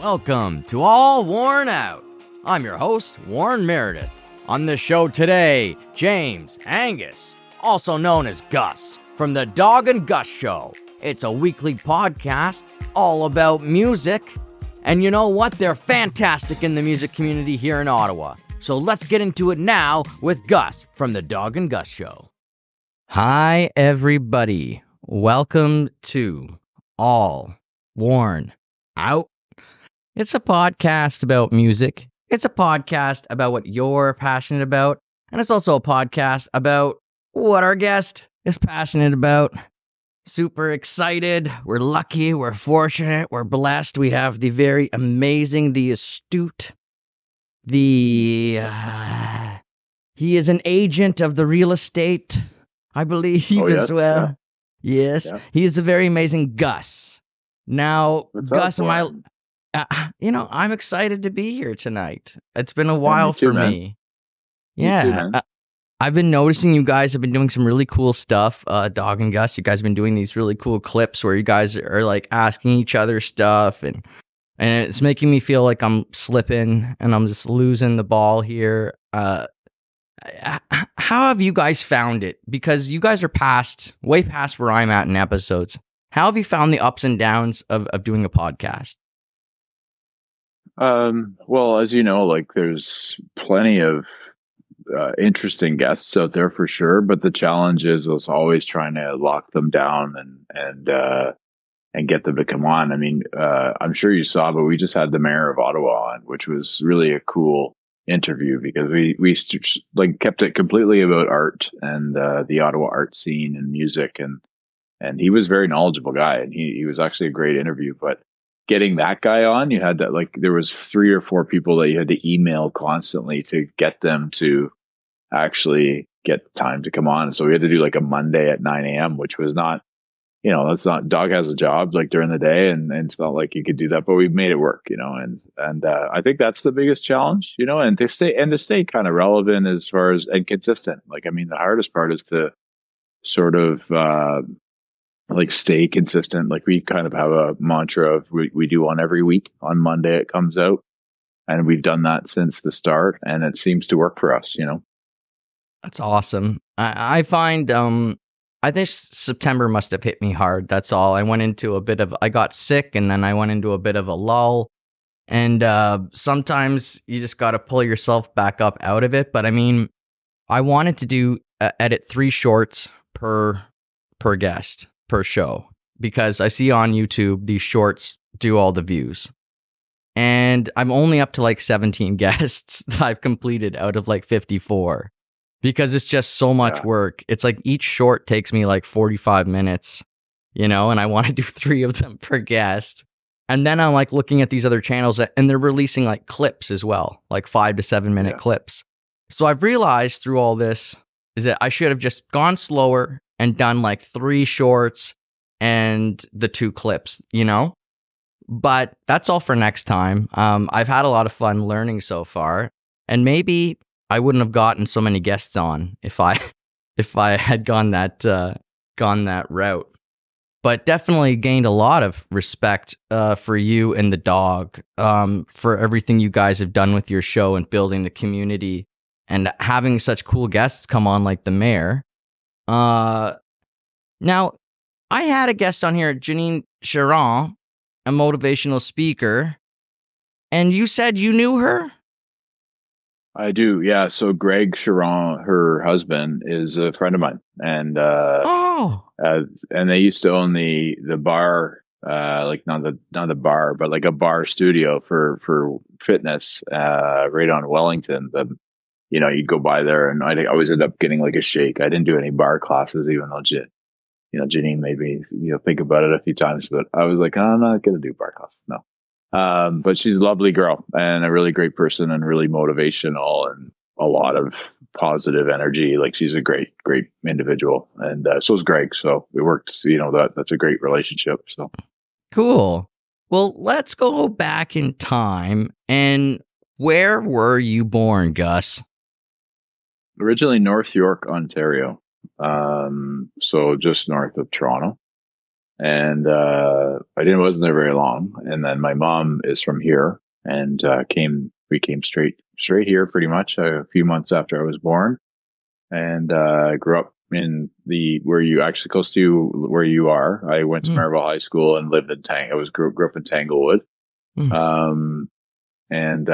Welcome to All Worn Out. I'm your host, Warren Meredith. On the show today, James Angus, also known as Gus, from the Dawg and Gus Show. It's a weekly podcast all about music. And you know what? They're fantastic in the music community here in Ottawa. So let's get into it now with Gus from the Dawg and Gus Show. Hi, everybody. Welcome to All Worn Out. It's a podcast about music. It's a podcast about what you're passionate about. And it's also a podcast about what our guest is passionate about. Super excited. We're lucky. We're fortunate. We're blessed. We have the very amazing, the astute, he is an agent of the real estate, I believe, as well. Yeah. Yes. Yeah. He is a very amazing Gus. Now, What's Gus, up, I'm excited to be here tonight. It's been a while for me. Yeah. I've been noticing you guys have been doing some really cool stuff. Dawg and Gus, you guys have been doing these really cool clips where you guys are like asking each other stuff, and it's making me feel like I'm slipping and I'm just losing the ball here. How have you guys found it? Because you guys are way past where I'm at in episodes. How have you found the ups and downs of doing a podcast? Well, as you know, like there's plenty of interesting guests out there for sure, but the challenge is always trying to lock them down and get them to come on. I mean, I'm sure you saw, but we just had the mayor of Ottawa on, which was really a cool interview because we kept it completely about art and the Ottawa art scene and music, and he was a very knowledgeable guy, and he was actually a great interview. But getting that guy on, you had that, like, there was 3 or 4 people that you had to email constantly to get them to actually get time to come on. So we had to do like a Monday at 9 a.m., which was not, that's not, Dawg has a job like during the day, and it's not like you could do that, but we made it work, and I think that's the biggest challenge, and to stay kind of relevant as far as, and consistent. Like, I mean, the hardest part is to sort of, stay consistent. Like, we kind of have a mantra of we do one every week. On Monday it comes out, and we've done that since the start, and it seems to work for us. That's awesome. I find I think September must have hit me hard. That's all. I got sick, and then I went into a bit of a lull, and sometimes you just got to pull yourself back up out of it. But I mean, I wanted to edit 3 shorts per guest per show, because I see on YouTube these shorts do all the views, and I'm only up to like 17 guests that I've completed out of like 54, because it's just so much work. It's like each short takes me like 45 minutes, and I want to do 3 of them per guest. And then I'm like looking at these other channels, and they're releasing like clips as well, like 5 to 7 minute clips. So I've realized through all this is that I should have just gone slower and done like 3 shorts and the 2 clips, But that's all for next time. I've had a lot of fun learning so far, and maybe I wouldn't have gotten so many guests on if I had gone that route. But definitely gained a lot of respect for you and the Dawg, for everything you guys have done with your show and building the community and having such cool guests come on like the mayor. Now, I had a guest on here, Janine Sharon, a motivational speaker, and you said you knew her? I do, yeah. So Greg Sharon, her husband, is a friend of mine, and and they used to own the bar, like not the bar, but like a bar studio for fitness, right on Wellington. You'd go by there, and I'd always end up getting like a shake. I didn't do any bar classes, even though Janine made me think about it a few times, but I was like, I'm not gonna do bar classes, no. But she's a lovely girl and a really great person and really motivational and a lot of positive energy. Like, she's a great individual. And so is Greg. So we worked, that's a great relationship. So cool. Well, let's go back in time. And where were you born, Gus? Originally North York, Ontario. So just north of Toronto. and wasn't there very long. And then my mom is from here, and we came straight here pretty much a few months after I was born, and grew up in the where you actually close to where you are. I went to Mm, Marvel High School and lived in grew up in Tanglewood. mm. Um, and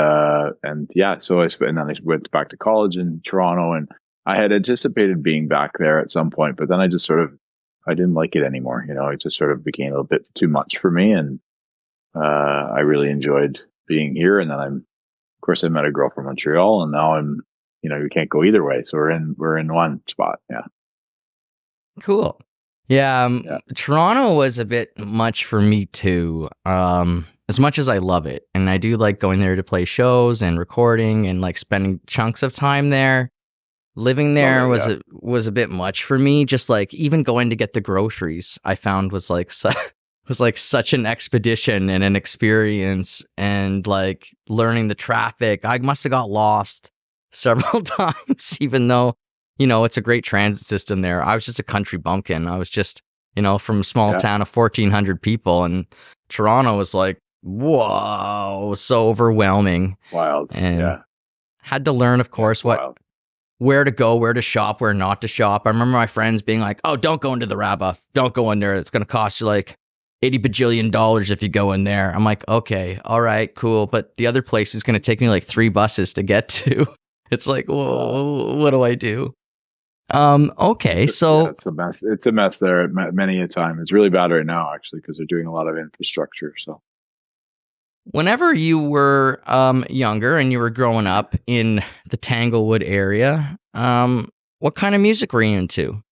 yeah, so and then I went back to college in Toronto, and I had anticipated being back there at some point, but then I didn't like it anymore. It just sort of became a little bit too much for me, and I really enjoyed being here. And then of course, I met a girl from Montreal, and now you can't go either way, so we're in one spot. Yeah, Cool. Yeah, yeah, Toronto was a bit much for me too. As much as I love it, and I do like going there to play shows and recording and like spending chunks of time there. Living love there it. was Yeah, a bit much for me. Just like even going to get the groceries, I found was like was like such an expedition and an experience, and like learning the traffic. I must have got lost several times, even though it's a great transit system there. I was just a country bumpkin. I was just from a small yeah, town of 1,400 people, and Toronto was like whoa, so overwhelming, wild. and Yeah, had to learn, of yeah, course, wild. where to go, where to shop, where not to shop. I remember my friends being like, "Oh, don't go into the Rabba. Don't go in there. It's going to cost you like 80 bajillion dollars if you go in there." I'm like, "Okay, all right, cool, but the other place is going to take me like 3 buses to get to." It's like, Wow. whoa, what do I do? Okay, Yeah, so it's a mess. It's a mess there many a time. It's really bad right now, actually, because they're doing a lot of infrastructure. So, whenever you were younger and you were growing up in the Tanglewood area, what kind of music were you into?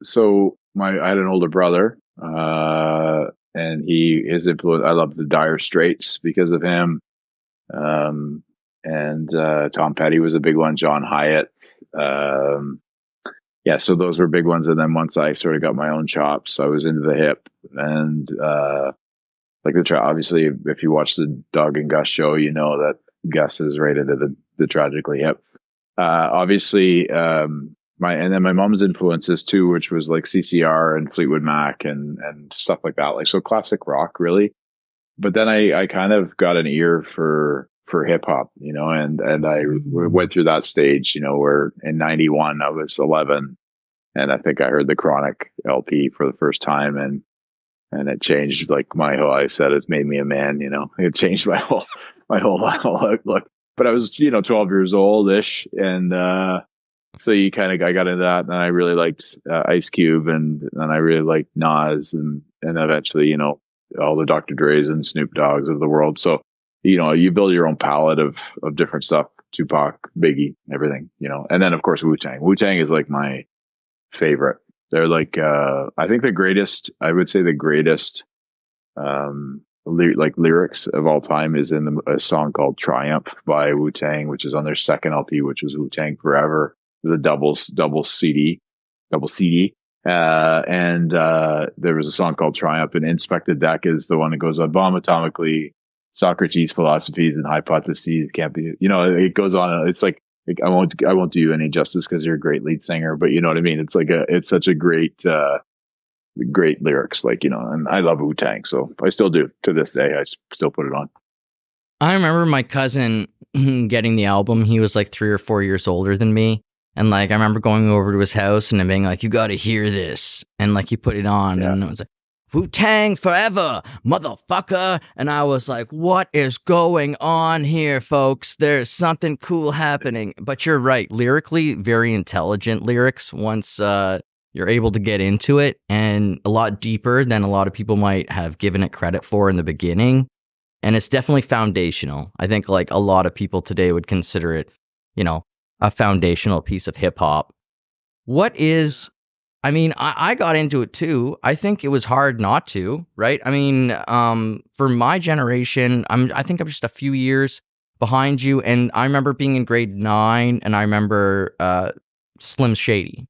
I had an older brother, and his influence. I love the Dire Straits because of him. Um, and Tom Petty was a big one. John Hyatt. Um, yeah, so those were big ones. And then once I sort of got my own chops, I was into the hip and like obviously, if you watch the Dawg and Gus show, you know that Gus is rated at the tragically hip. Obviously, and then my mom's influences too, which was like CCR and Fleetwood Mac and stuff like that, like so classic rock really. But then I kind of got an ear for hip hop, and I went through that stage, where in '91 I was 11, and I think I heard the Chronic LP for the first time, and it changed like my whole. I said it made me a man. It changed my whole outlook. But I was 12 years old ish, and so I got into that, and I really liked Ice Cube, and I really liked Nas, and eventually all the Dr. Dre's and Snoop Dogg's of the world. So you build your own palette of different stuff. Tupac, Biggie, everything, and then of course Wu Tang. Wu Tang is like my favorite. They're like I think the greatest. I would say the greatest lyrics of all time is in a song called Triumph by Wu Tang, which is on their second LP, which was Wu Tang Forever, the double CD. And there was a song called Triumph, and Inspect the Deck is the one that goes on bomb atomically. Socrates' philosophies and hypotheses can't be. It goes on. It's like I won't do you any justice because you're a great lead singer, but you know what I mean. It's such a great lyrics, and I love Wu Tang, so I still do to this day. I still put it on. I remember my cousin getting the album. He was like 3 or 4 years older than me. And like, I remember going over to his house and him being like, "You got to hear this." And like, he put it on Yeah, and it was like, "Wu Tang forever, motherfucker." And I was like, what is going on here, folks? There's something cool happening. But you're right. Lyrically, very intelligent lyrics once you're able to get into it, and a lot deeper than a lot of people might have given it credit for in the beginning. And it's definitely foundational. I think like a lot of people today would consider it, you know, a foundational piece of hip hop. What is, I mean, I got into it too. I think it was hard not to, right? I mean, for my generation, I think I'm just a few years behind you, and I remember being in grade 9, and I remember Slim Shady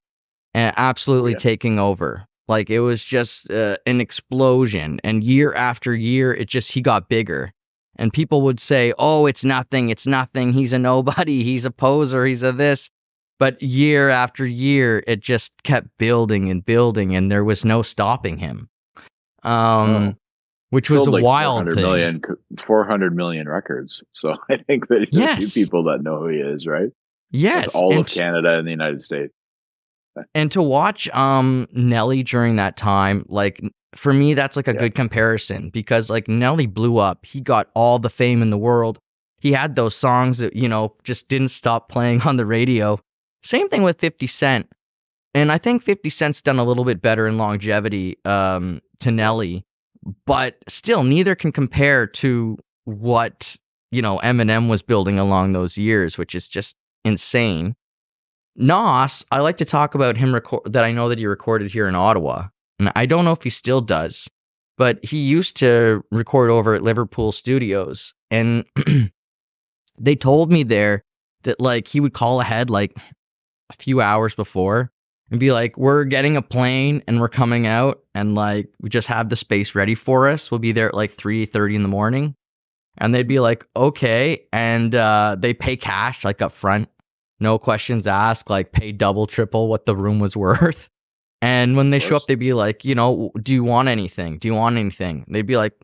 and oh absolutely yeah, taking over. Like it was just an explosion, and year after year, he got bigger. And people would say, "Oh, it's nothing. It's nothing. He's a nobody. He's a poser. He's a this." But year after year, it just kept building and building, and there was no stopping him. Oh, Which was sold a like wild thing. 400 million records. So I think there's a few Yes, people that know who he is, right? That's yes, all of Canada and the United States. and to watch Nelly during that time, like for me, that's like a Yeah. good comparison because like Nelly blew up. He got all the fame in the world. He had those songs that, just didn't stop playing on the radio. Same thing with 50 Cent. And I think 50 Cent's done a little bit better in longevity to Nelly, but still neither can compare to what, Eminem was building along those years, which is just insane. Nas, I like to talk about him that I know that he recorded here in Ottawa. And I don't know if he still does, but he used to record over at Liverpool Studios. And they told me there that like he would call ahead like a few hours before and be like, we're getting a plane and we're coming out and like we just have the space ready for us. We'll be there at like 3:30 in the morning. And they'd be like, okay. And they pay cash like up front. No questions asked, like pay double, triple what the room was worth. And when they Of show up, course. they'd be like, do you want anything? Do you want anything? They'd be like,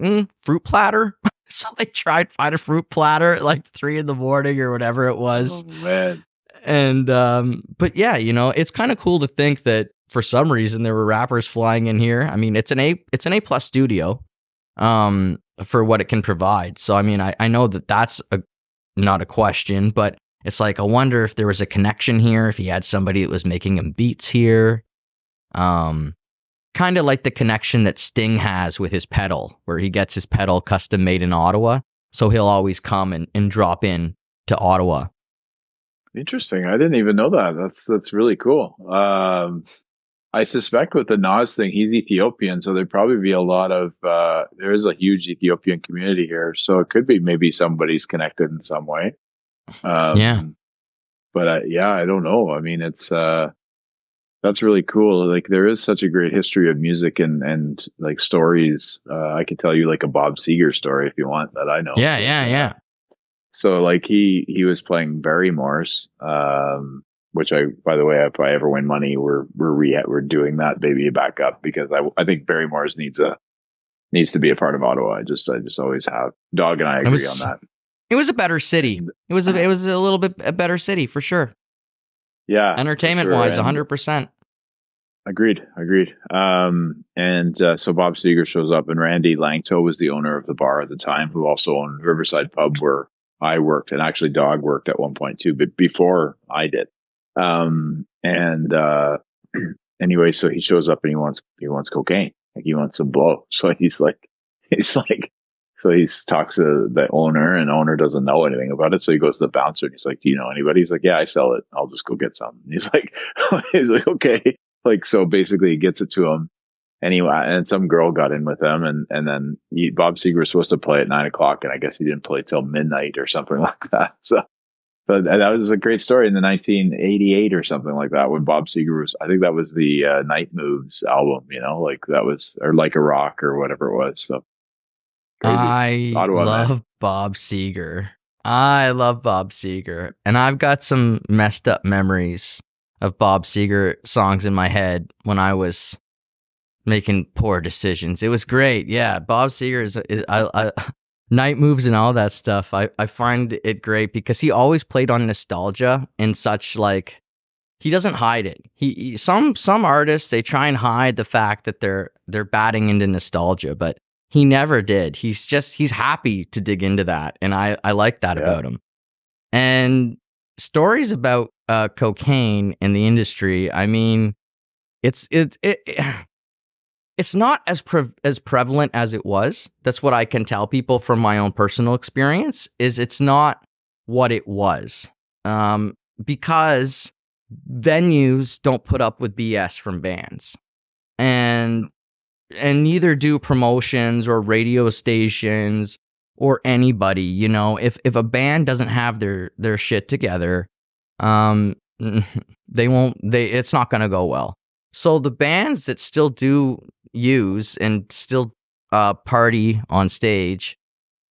fruit platter. So they tried to find a fruit platter at like 3 in the morning or whatever it was. Oh man. And but yeah, it's kind of cool to think that for some reason there were rappers flying in here. I mean, it's an A plus studio for what it can provide. So I mean, I know that that's not a question, but it's like I wonder if there was a connection here, if he had somebody that was making him beats here. Kind of like the connection that Sting has with his pedal, where he gets his pedal custom made in Ottawa. So he'll always come and drop in to Ottawa. Interesting. I didn't even know that. That's really cool. I suspect with the Nas thing, he's Ethiopian, so there'd probably be a lot of there is a huge Ethiopian community here, so it could be maybe somebody's connected in some way. Yeah. But yeah, I don't know. I mean, it's that's really cool. Like there is such a great history of music and like stories. I could tell you like a Bob Seger story if you want that I know. Yeah. So like he was playing Barrymore's, which by the way, if I ever win money, we're doing that baby back up because I think Barrymore's needs to be a part of Ottawa. I just always have. Dawg and I agree on that. It was a better city. It was a little bit a better city for sure. Yeah, entertainment wise, 100%. Agreed. So Bob Seger shows up, and Randy Langto was the owner of the bar at the time, who also owned Riverside Pub, where I worked, and actually Dawg worked at one point too, but before I did. Anyway, so he shows up and he wants cocaine, like he wants some blow. So so he talks to the owner, and the owner doesn't know anything about it. So he goes to the bouncer and he's like, "Do you know anybody?" He's like, "Yeah, I sell it. I'll just go get some." And he's like, "Okay." Like, so basically he gets it to him. Anyway, and some girl got in with him, and then Bob Seger was supposed to play at 9:00, and I guess he didn't play till midnight or something like that. So, but that was a great story in the 1988 or something like that when Bob Seger was. I think that was the Night Moves album, like that was, or Like a Rock or whatever it was. So crazy. I Ottawa, love man. Bob Seger. I love Bob Seger, and I've got some messed up memories of Bob Seger songs in my head when I was making poor decisions. It was great. Yeah, Bob Seger is Night Moves and all that stuff. I find it great because he always played on nostalgia in such like he doesn't hide it. Some artists they try and hide the fact that they're batting into nostalgia, but he never did. He's happy to dig into that, and I like that about him. And stories about cocaine in the industry. I mean, it's not as prevalent as it was. That's what I can tell people from my own personal experience. Is it's not what it was, because venues don't put up with BS from bands, and neither do promotions or radio stations or anybody. If a band doesn't have their shit together, it's not going to go well. So the bands that still do use and still party on stage,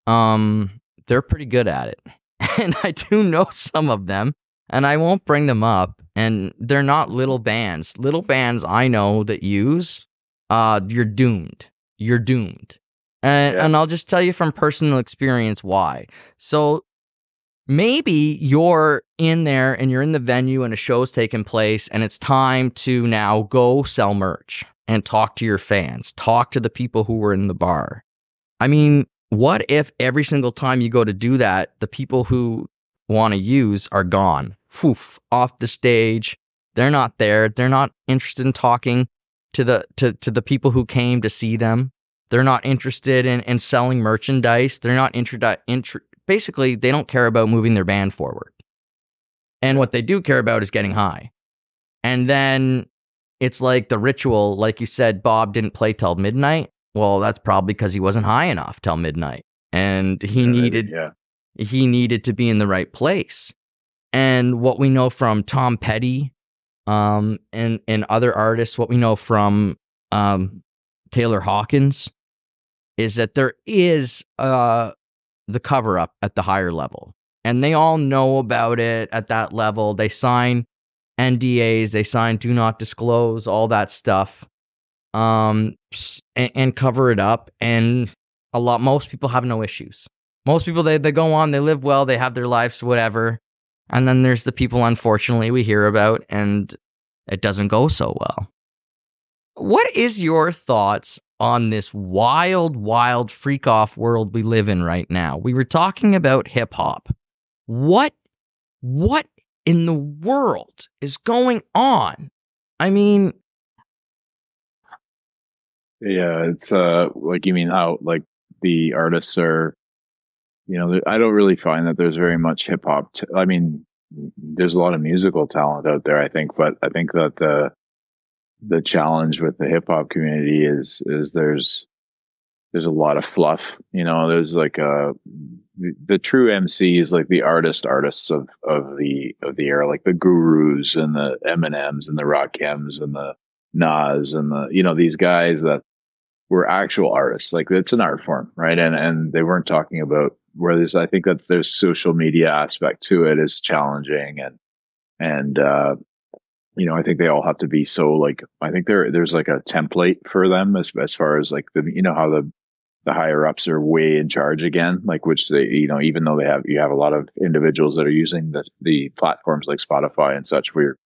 they're pretty good at it. And I do know some of them. and I won't bring them up. And they're not little bands. Little bands I know that use, you're doomed. You're doomed. And I'll just tell you from personal experience why. So maybe you're in there and you're in the venue and a show's taking place and it's time to now go sell merch and talk to your fans, talk to the people who were in the bar. I mean, what if every single time you go to do that, the people who want to use are gone, off the stage. They're not there. They're not interested in talking to the people who came to see them. They're not interested in selling merchandise. They're not basically, they don't care about moving their band forward. And what they do care about is getting high. And then it's like the ritual, like you said, Bob didn't play till midnight. Well, that's probably because he wasn't high enough till midnight. And he needed to be in the right place. And what we know from Tom Petty and other artists, what we know from Taylor Hawkins, is that there is the cover up at the higher level. And they all know about it at that level. They sign NDAs, they sign do not disclose, all that stuff, and cover it up. And most people have no issues. Most people, they go on, they live well, they have their lives, whatever. And then there's the people, unfortunately, we hear about, and it doesn't go so well. What is your thoughts on this wild, wild freak-off world we live in right now? We were talking about hip-hop. What in the world is going on? I mean... Yeah, it's like, you mean how, like, the artists are, I don't really find that there's very much hip-hop. I mean, there's a lot of musical talent out there, I think, but I think that the challenge with the hip hop community is there's a lot of fluff. There's like the true MCs, like the artists of the era, like the Gurus and the Eminems and the Rakims and the Nas and the these guys that were actual artists. Like, it's an art form, right? And they weren't talking about where I think that there's social media aspect to it is challenging, and I think they all have to be so, like, I think there's like a template for them as far as like how the higher ups are way in charge again, like, which they, even though you have a lot of individuals that are using the platforms like Spotify and such, where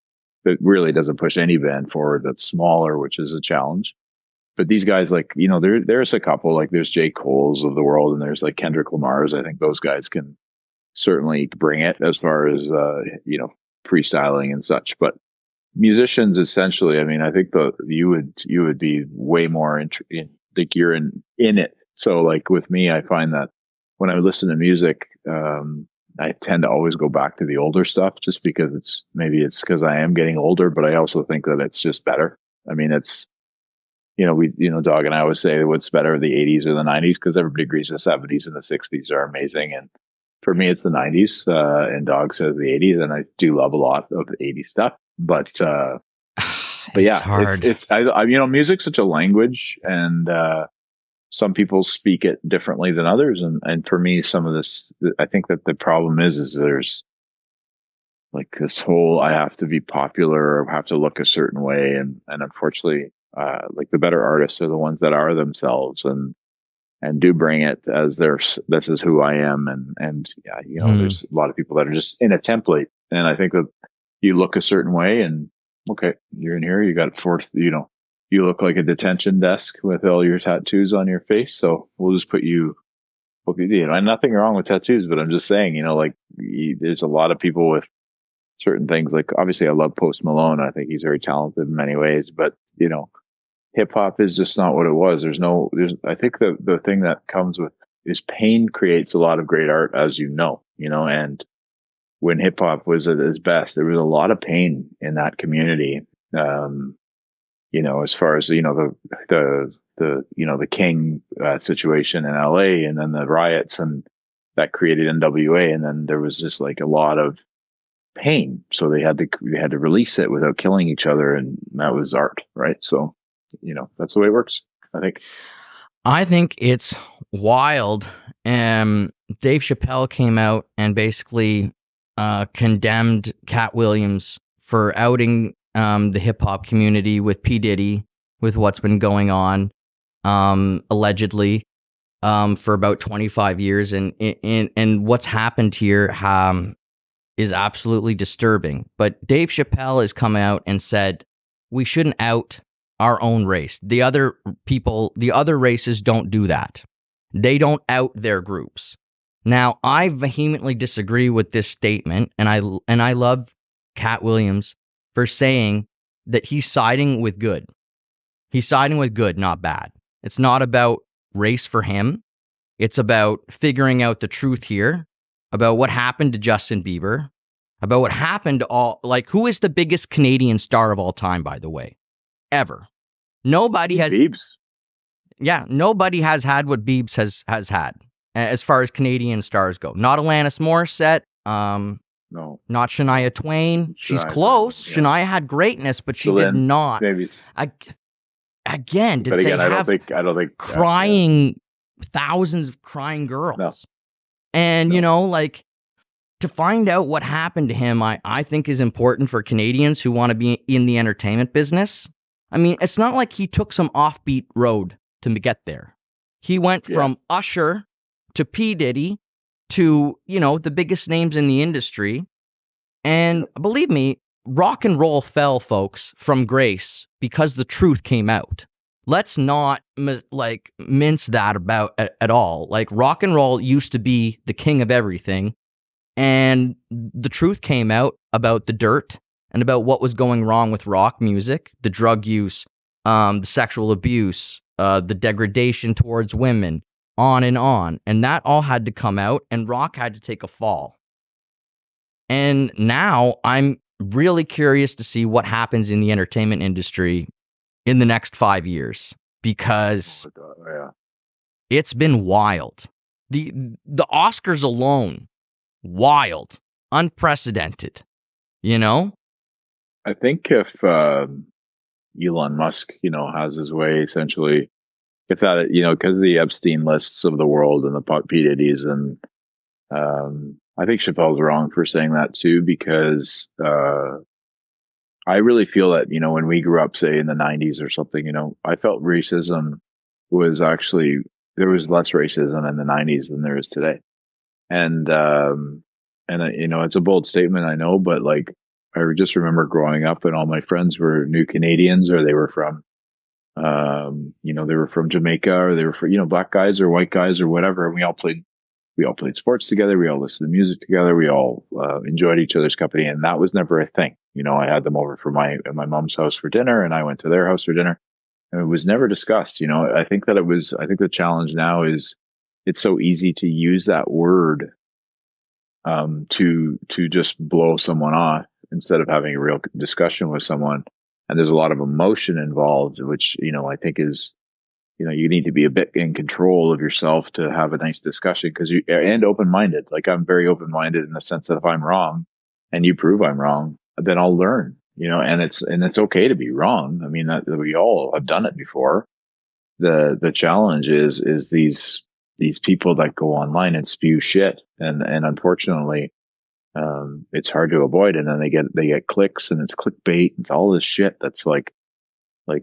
it really doesn't push any band forward that's smaller, which is a challenge. But these guys, like, there's a couple, like there's J. Cole's of the world and there's like Kendrick Lamar's. I think those guys can certainly bring it as far as, freestyling and such. But musicians, essentially, I mean, I think you would be way more like you're in it. So, like, with me, I find that when I listen to music, I tend to always go back to the older stuff, just because maybe it's because I am getting older, but I also think that it's just better. I mean, it's, Dawg and I always say what's better, the 80s or the 90s, because everybody agrees the 70s and the 60s are amazing. And for me, it's the 90s, and Dawg says the 80s, and I do love a lot of the 80s stuff. But yeah, hard. It's music's such a language, and some people speak it differently than others. And for me, some of this, I think that the problem is there's like this whole, I have to be popular or have to look a certain way. And unfortunately, like, the better artists are the ones that are themselves and do bring it as this is who I am. And yeah, there's a lot of people that are just in a template. And I think that you look a certain way and, okay, you're in here, you got forced, you look like a detention desk with all your tattoos on your face. So we'll just put you, and nothing wrong with tattoos, but I'm just saying, there's a lot of people with certain things. Like, obviously I love Post Malone. I think he's very talented in many ways, but hip hop is just not what it was. I think the thing that comes with is pain creates a lot of great art, as and when hip hop was at its best, there was a lot of pain in that community. As far as, the King situation in LA, and then the riots, and that created NWA. And then there was just like a lot of pain. So they had to release it without killing each other. And that was art. Right. So, that's the way it works, I think. I think it's wild. Dave Chappelle came out and basically condemned Cat Williams for outing the hip hop community with P. Diddy, with what's been going on allegedly for about 25 years. And what's happened here is absolutely disturbing. But Dave Chappelle has come out and said we shouldn't out our own race. The other races don't do that. They don't out their groups. Now, I vehemently disagree with this statement, and I love Cat Williams for saying that he's siding with good. He's siding with good, not bad. It's not about race for him. It's about figuring out the truth here, about what happened to Justin Bieber, about what happened to who is the biggest Canadian star of all time, by the way, ever? Nobody has. Biebs. Yeah, nobody has had what Biebs has had as far as Canadian stars go. Not Alanis Morissette. No. Not Shania Twain. She's close. Yeah. Shania had greatness, but she did not. Maybe. Again, did they have I don't think crying thousands of crying girls? No. And to find out what happened to him, I think is important for Canadians who want to be in the entertainment business. I mean, it's not like he took some offbeat road to get there. He went from Usher to P. Diddy to, the biggest names in the industry. And believe me, rock and roll fell, folks, from grace because the truth came out. Let's not mince that about at all. Rock and roll used to be the king of everything. And the truth came out about the dirt and about what was going wrong with rock music, the drug use, the sexual abuse, the degradation towards women, on. And that all had to come out, and rock had to take a fall. And now I'm really curious to see what happens in the entertainment industry in the next 5 years, because it's been wild. The Oscars alone, wild, unprecedented, I think if Elon Musk, has his way, essentially, if that, because of the Epstein lists of the world and the P. Diddy's, and I think Chappelle's wrong for saying that too, because I really feel that, when we grew up, say in the 90s or something, I felt racism was actually, there was less racism in the 90s than there is today. And it's a bold statement, I know, but I just remember growing up and all my friends were new Canadians, or they were from, they were from Jamaica, or they were from, black guys or white guys or whatever. And we all played sports together. We all listened to music together. We all enjoyed each other's company. And that was never a thing. I had them over at my mom's house for dinner, and I went to their house for dinner, and it was never discussed. I think the challenge now is it's so easy to use that word to just blow someone off instead of having a real discussion with someone. And there's a lot of emotion involved, which, I think is, you need to be a bit in control of yourself to have a nice discussion, and open-minded. I'm very open-minded in the sense that if I'm wrong and you prove I'm wrong, then I'll learn, and it's okay to be wrong. I mean, that we all have done it before. The challenge is these people that go online and spew shit, and unfortunately, it's hard to avoid. And then they get clicks, and it's clickbait. It's all this shit that's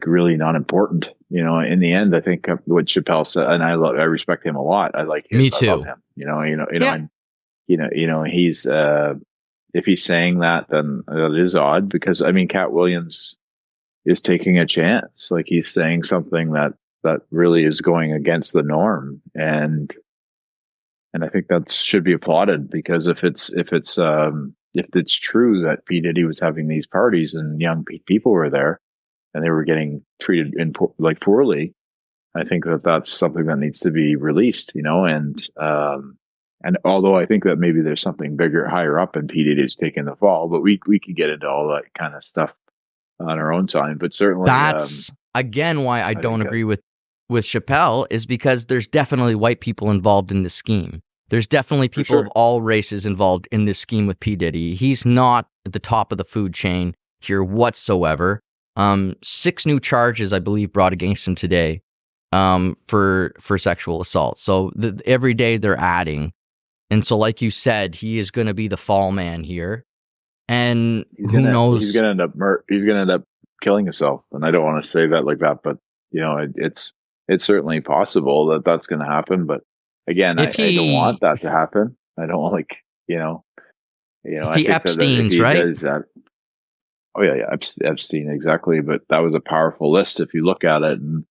really not important. In the end, I think what Chappelle said, and I respect him a lot. I like him. Me too. I love him. And, he's if he's saying that, then that is odd, because I mean, Cat Williams is taking a chance. He's saying something that really is going against the norm, and I think that should be applauded, because if it's true that P. Diddy was having these parties and young people were there and they were getting treated poorly, I think that's something that needs to be released, and although I think that maybe there's something bigger, higher up, and P. Diddy's taking the fall, but we could get into all that kind of stuff on our own time. But certainly that's again why I don't agree with Chappelle, is because there's definitely white people involved in this scheme. There's definitely people of all races involved in this scheme with P. Diddy. He's not at the top of the food chain here whatsoever. 6 new charges, I believe, brought against him today for sexual assault. So every day they're adding And so, like you said, he is going to be the fall man here. And He's who gonna knows? he's gonna end up killing himself. And I don't want to say that like that, but it's certainly possible that that's going to happen. But again, If I don't want he that to happen. I don't want if I he think that if Epstein's, he right? does that, oh yeah, Epstein, exactly. But that was a powerful list if you look at it, and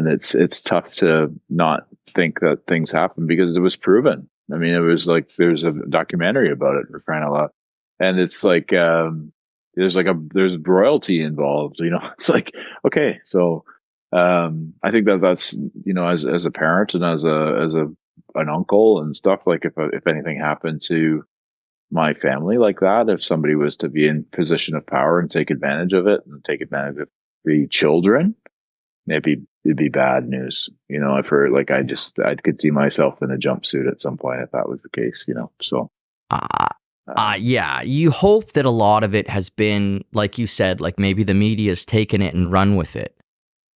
it's tough to not think that things happen because it was proven. I mean, it was like there's a documentary about it for crying out loud, and it's like there's royalty involved. It's like okay, so I think that's as a parent and as an uncle and stuff, like if anything happened to my family like that, if somebody was to be in position of power and take advantage of it and take advantage of the children, it'd be bad news. I've heard like I could see myself in a jumpsuit at some point if that was the case. So Uh, um, yeah, you hope that a lot of it has been, like you said, like maybe the media's taken it and run with it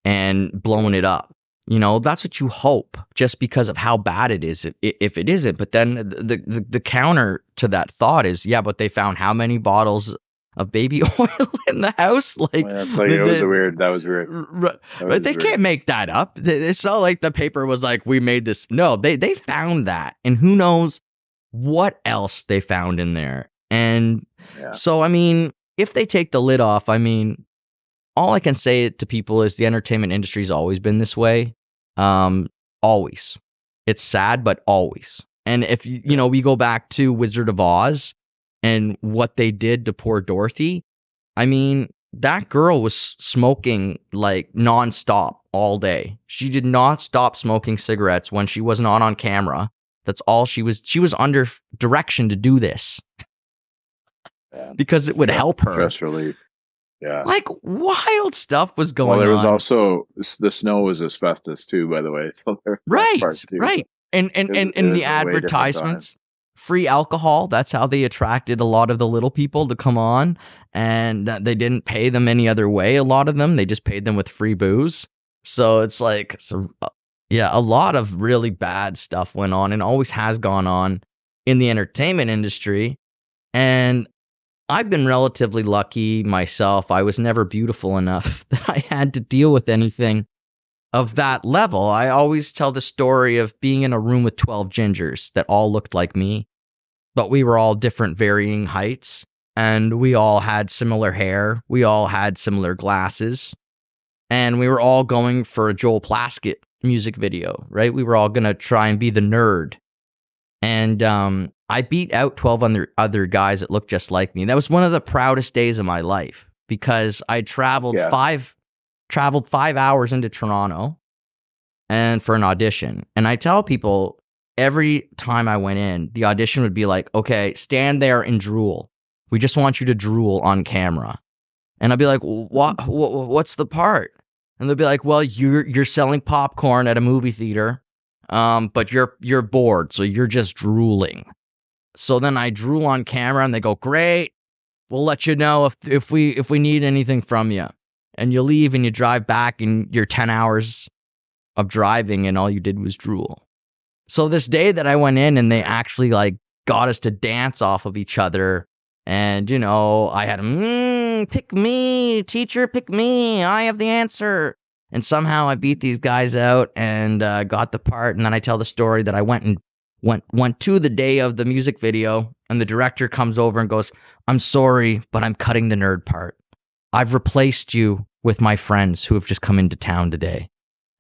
and blown it up. That's what you hope, just because of how bad it is. If it isn't, but then the counter to that thought is, yeah, but they found how many bottles of baby oil in the house? Like well, that's like that was weird. That right, was they weird. can't make that up. It's not like the paper was like, we made this. No, they found that, and who knows what else they found in there. And Yeah. so, I mean, if they take the lid off, I mean, all I can say to people is the entertainment industry's always been this way. Always. It's sad, but always. And if we go back to Wizard of Oz and what they did to poor Dorothy, I mean, that girl was smoking like nonstop all day. She did not stop smoking cigarettes when she was not on camera. That's all she was. She was under direction to do this Yeah. because it would help her. Stress relief. Yeah. Like wild stuff was Well, going there was on. also the snow was asbestos too, by the way. So there was that part too. Right. And It the was a way different time. advertisements, free alcohol. That's how they attracted a lot of the little people to come on. And they didn't pay them any other way. A lot of them, they just paid them with free booze. So it's like, yeah, a lot of really bad stuff went on and always has gone on in the entertainment industry. And I've been relatively lucky myself. I was never beautiful enough that I had to deal with anything of that level. I always tell the story of being in a room with 12 gingers that all looked like me, but we were all different varying heights, and we all had similar hair. We all had similar glasses, and we were all going for a Joel Plaskett music video, right? We were all going to try and be the nerd. And I beat out 12 other guys that looked just like me. That was one of the proudest days of my life because I traveled Yeah. 5 hours into Toronto and for an audition. And I tell people every time I went in, the audition would be like, okay, stand there and drool. We just want you to drool on camera. And I'd be like, what's the part? And they'll be like, well, you're selling popcorn at a movie theater. But you're bored, so you're just drooling. So then I drool on camera, and they go, "Great, we'll let you know if we need anything from you." And you leave, and you drive back, and you're 10 hours of driving, and all you did was drool. So this day that I went in, and they actually like got us to dance off of each other, and I had them, pick me, teacher, pick me, I have the answer. And somehow I beat these guys out and got the part. And then I tell the story that I went to the day of the music video, and the director comes over and goes, "I'm sorry, but I'm cutting the nerd part. I've replaced you with my friends who have just come into town today."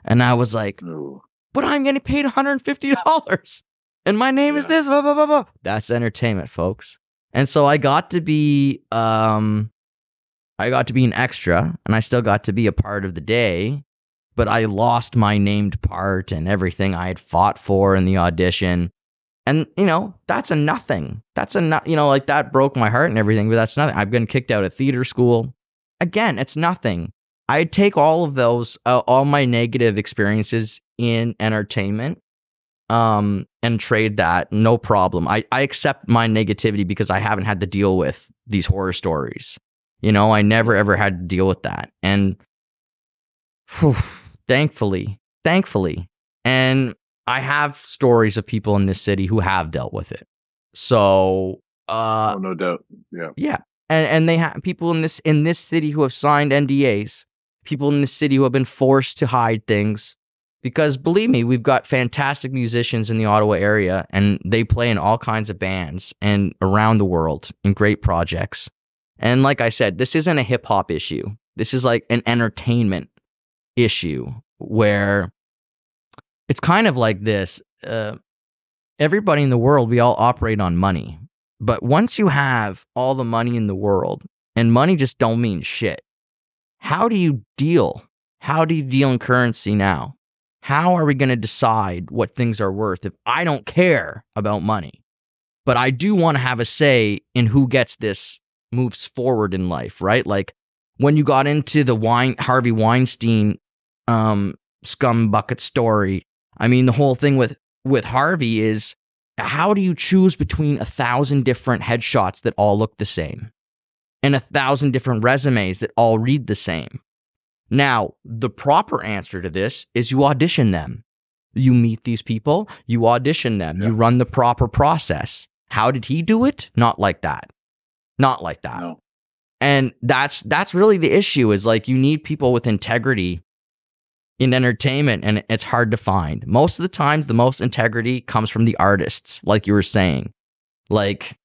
And I was like, Ooh. "But I'm getting paid $150, and my name is this." Blah, blah, blah, blah. That's entertainment, folks. And so I got to be an extra, and I still got to be a part of the day, but I lost my named part and everything I had fought for in the audition. And, that's a nothing. That's like that broke my heart and everything, but that's nothing. I've been kicked out of theater school. Again, it's nothing. I'd take all of those, all my negative experiences in entertainment, and trade that, no problem. I accept my negativity because I haven't had to deal with these horror stories. I never ever had to deal with that. And thankfully. And I have stories of people in this city who have dealt with it. So, Oh, no doubt. Yeah. yeah, and they have people in this city who have signed NDAs, people in this city who have been forced to hide things, because believe me, we've got fantastic musicians in the Ottawa area, and they play in all kinds of bands and around the world in great projects. And like I said, this isn't a hip hop issue. This is like an entertainment issue where it's kind of like this. Everybody in the world, we all operate on money. But once you have all the money in the world, and money just don't mean shit, how do you deal? How do you deal in currency now? How are we going to decide what things are worth if I don't care about money? But I do want to have a say in who gets this moves forward in life, right? Like when you got into the Harvey Weinstein scum bucket story, I mean, the whole thing with Harvey is, how do you choose between 1,000 different headshots that all look the same and 1,000 different resumes that all read the same? Now, the proper answer to this is you audition them. You meet these people, you audition them, you run the proper process. How did he do it? Not like that. Not like that. No. And that's really the issue, is like you need people with integrity in entertainment, and it's hard to find. Most of the times, the most integrity comes from the artists, like you were saying. Like,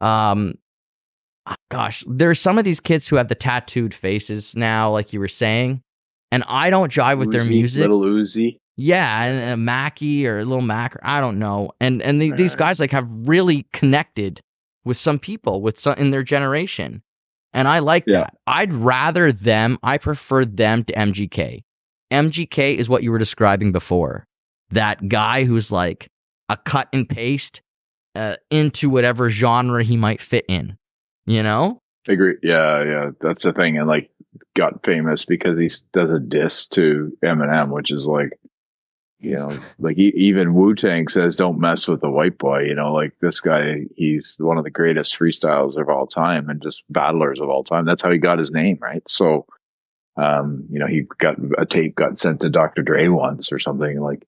gosh, there's some of these kids who have the tattooed faces now, like you were saying, and I don't jive with their music. Little Uzi. Yeah, and a Mackie or a Little Mac, or I don't know. And these guys like have really connected with some people in their generation, and I like that. I prefer them to MGK. MGK is what you were describing before. That guy who's like a cut and paste into whatever genre he might fit in, you know? I agree. Yeah. That's the thing. And like got famous because he does a diss to Eminem, which is like, you know, like even Wu-Tang says, don't mess with the white boy. You know, like this guy, he's one of the greatest freestylers of all time and just battlers of all time. That's how he got his name, right? So, you know, he got a tape got sent to Dr. Dre once or something. Like,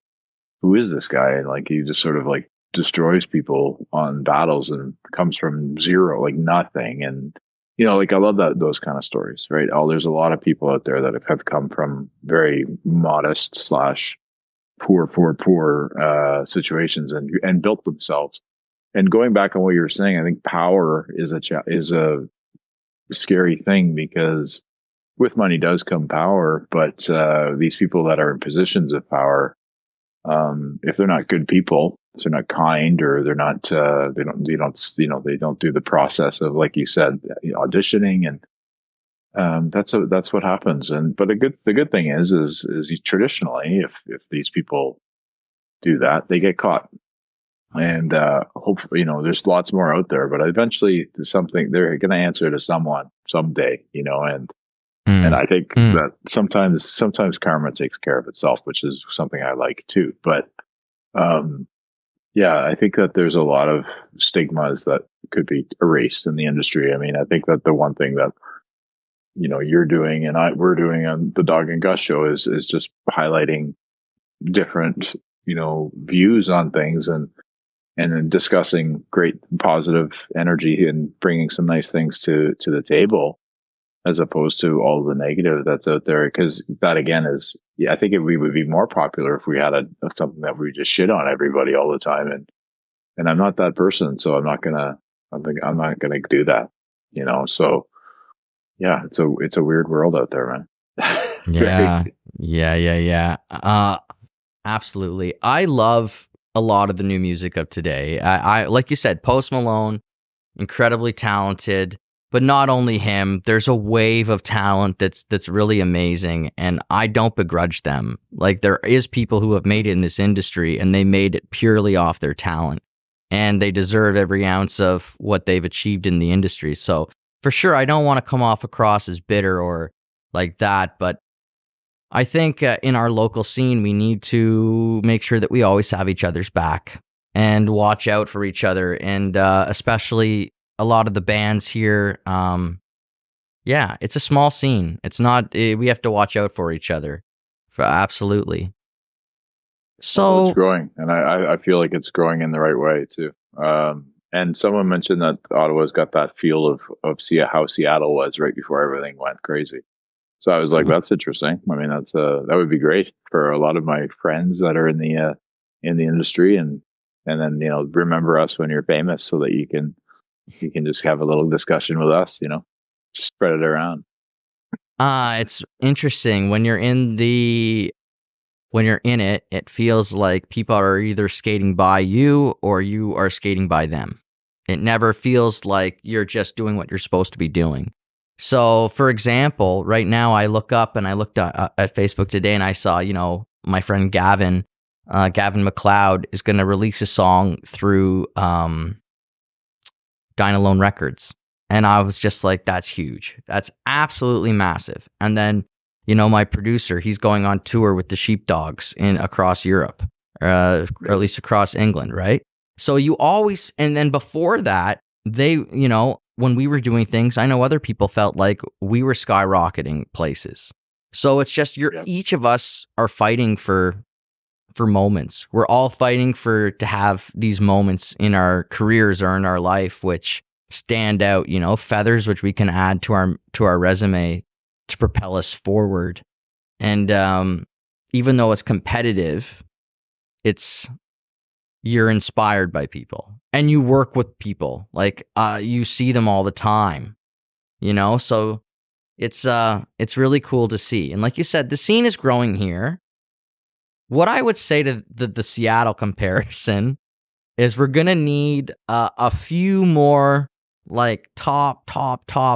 who is this guy? And like, he just sort of like destroys people on battles and comes from zero, like nothing. And, you know, like I love those kind of stories, right? There's a lot of people out there that have come from very modest / poor situations and built themselves. And going back on what you were saying, I think power is a scary thing, because with money does come power, but these people that are in positions of power, if they're not good people, if they're not kind, or they're not, they don't do the process of, like you said, auditioning, and that's what happens. But the good thing is traditionally, if these people do that, they get caught, and hopefully, there's lots more out there, but eventually they're going to answer to someone someday, and I think that sometimes karma takes care of itself, which is something I like too. But yeah, I think that there's a lot of stigmas that could be erased in the industry. I mean, I think that the one thing that you're doing and we're doing on the Dawg and Gus Show is just highlighting different views on things and then discussing great positive energy and bringing some nice things to the table, as opposed to all the negative that's out there. Because that again is, I think we would be more popular if we had something that we just shit on everybody all the time. And I'm not that person, so I'm not gonna do that. So yeah, it's a weird world out there, man. Yeah. Absolutely. I love a lot of the new music of today. I like you said, Post Malone, incredibly talented. But not only him, there's a wave of talent that's really amazing, and I don't begrudge them. Like, there is people who have made it in this industry, and they made it purely off their talent, and they deserve every ounce of what they've achieved in the industry. So for sure, I don't want to come off across as bitter or like that, but I think in our local scene, we need to make sure that we always have each other's back and watch out for each other, and especially a lot of the bands here, it's a small scene. It's not, we have to watch out for each other. Absolutely. Well, it's So growing, and I feel like it's growing in the right way too. And someone mentioned that Ottawa's got that feel of see how Seattle was right before everything went crazy. So I was like, that's interesting. I mean, that would be great for a lot of my friends that are in the industry, and then remember us when you're famous, so that you can just have a little discussion with us, spread it around. it's interesting when you're in it, it feels like people are either skating by you or you are skating by them. It never feels like you're just doing what you're supposed to be doing. So, for example, right now I look up and I looked at Facebook today and I saw, my friend Gavin McLeod is going to release a song through Dine Alone Records. And I was just like, that's huge. That's absolutely massive. And then, my producer, he's going on tour with the Sheepdogs across Europe, or at least across England, right? So you always, and then before that, they, when we were doing things, I know other people felt like we were skyrocketing places. So it's just Yep. each of us are fighting for moments. We're all fighting to have these moments in our careers or in our life which stand out, feathers which we can add to our resume to propel us forward. And even though it's competitive, you're inspired by people and you work with people. Like you see them all the time, so it's really cool to see. And like you said, the scene is growing here. What I would say to the Seattle comparison is we're going to need a few more like top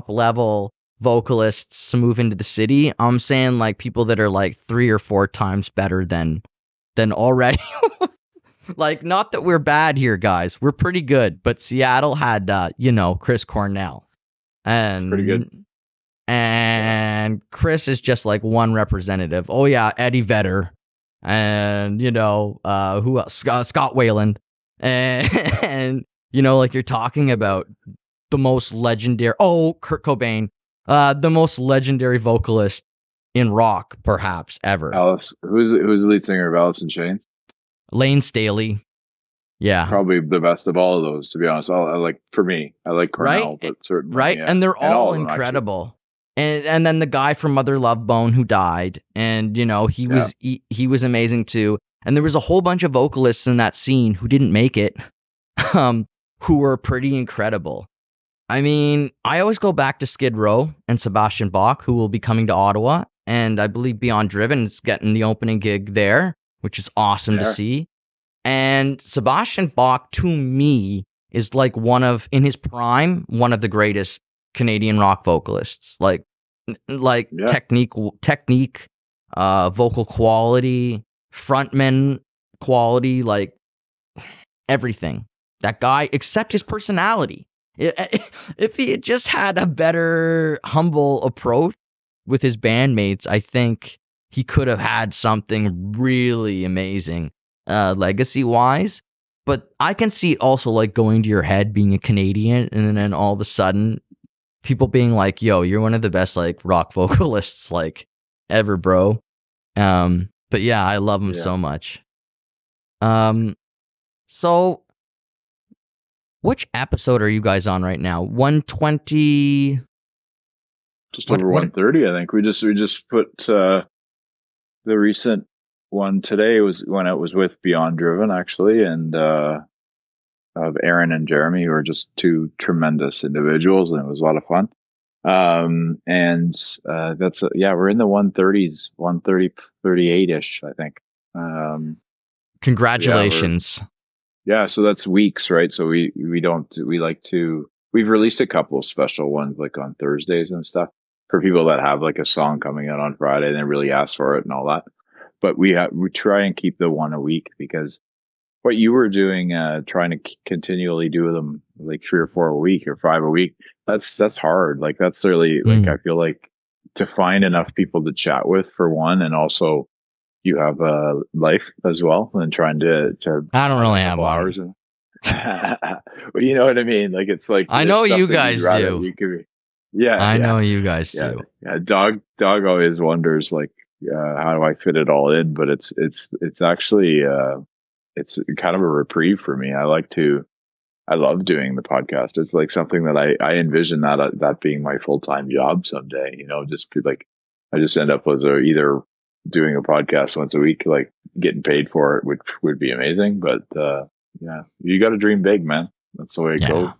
level vocalists to move into the city. I'm saying like people that are like 3 or 4 times better than already. Like, not that we're bad here, guys. We're pretty good. But Seattle had, Chris Cornell. It's pretty good. And Chris is just like one representative. Oh, yeah, Eddie Vedder. And, who else? Scott Weiland. And like you're talking about the most legendary. Oh, Kurt Cobain. The most legendary vocalist in rock, perhaps, ever. Alice, who's the lead singer of Alice in Chains? Lane Staley. Yeah. Probably the best of all of those, to be honest. For me, I like Cornell, Right? but certainly, Right? yeah. And they're And all of them, actually. incredible. And then the guy from Mother Love Bone who died, and he Yeah. was amazing too. And there was a whole bunch of vocalists in that scene who didn't make it, who were pretty incredible. I mean, I always go back to Skid Row and Sebastian Bach, who will be coming to Ottawa, and I believe Beyond Driven is getting the opening gig there, which is awesome to see. And Sebastian Bach, to me, is like in his prime, one of the greatest Canadian rock vocalists. Like Yeah. technique, vocal quality, frontman quality, like everything. That guy, except his personality. If he had just had a better, humble approach with his bandmates, I think he could have had something really amazing, legacy-wise. But I can see it also like going to your head being a Canadian, and then all of a sudden, people being like, "Yo, you're one of the best like rock vocalists like ever, bro." But yeah, I love him so much. So. Which episode are you guys on right now? 120. Just over 130, I think. We just put the recent one today was when it was with Beyond Driven, actually, and of Aaron and Jeremy, who are just 2 tremendous individuals, and it was a lot of fun. And that's we're in the 130s, 130, 38-ish, I think. Congratulations. Yeah, so that's weeks, right? So we've released a couple of special ones like on Thursdays and stuff for people that have like a song coming out on Friday and they really ask for it and all that. But we try and keep the one a week, because what you were doing, trying to continually do them like 3 or 4 a week or 5 a week, that's hard. Like that's really like, I feel like to find enough people to chat with, for one, and also you have a life as well, and trying to I don't really have hours. Well, you know what I mean? Like it's like, I know you guys do. Yeah, I know you guys do. Yeah, Dog always wonders, like, how do I fit it all in? But it's actually it's kind of a reprieve for me. I love doing the podcast. It's like something that I envision that being my full time job someday. Just be like I just end up as either doing a podcast once a week, like getting paid for it, which would be amazing. But yeah, you got to dream big, man. That's the way it goes.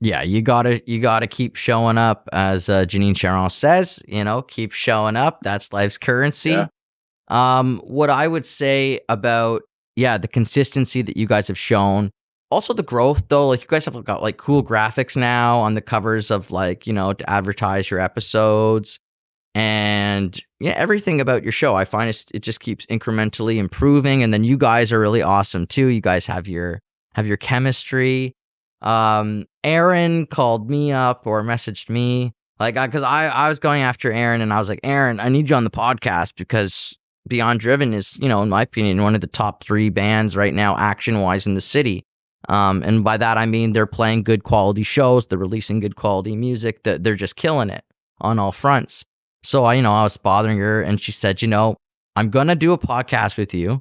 Yeah, you gotta keep showing up, as Janine Charon says. Keep showing up. That's life's currency. Yeah. What I would say about the consistency that you guys have shown, also the growth though. Like you guys have got like cool graphics now on the covers of to advertise your episodes, and everything about your show. I find it just keeps incrementally improving, and then you guys are really awesome too. You guys have your chemistry. Aaron called me up or messaged me, like, because I was going after Aaron, and I was like, Aaron, I need you on the podcast because Beyond Driven is, in my opinion, one of the top 3 bands right now, action wise, in the city. And by that I mean they're playing good quality shows, they're releasing good quality music, that they're just killing it on all fronts. So I was bothering her, and she said, I'm gonna do a podcast with you,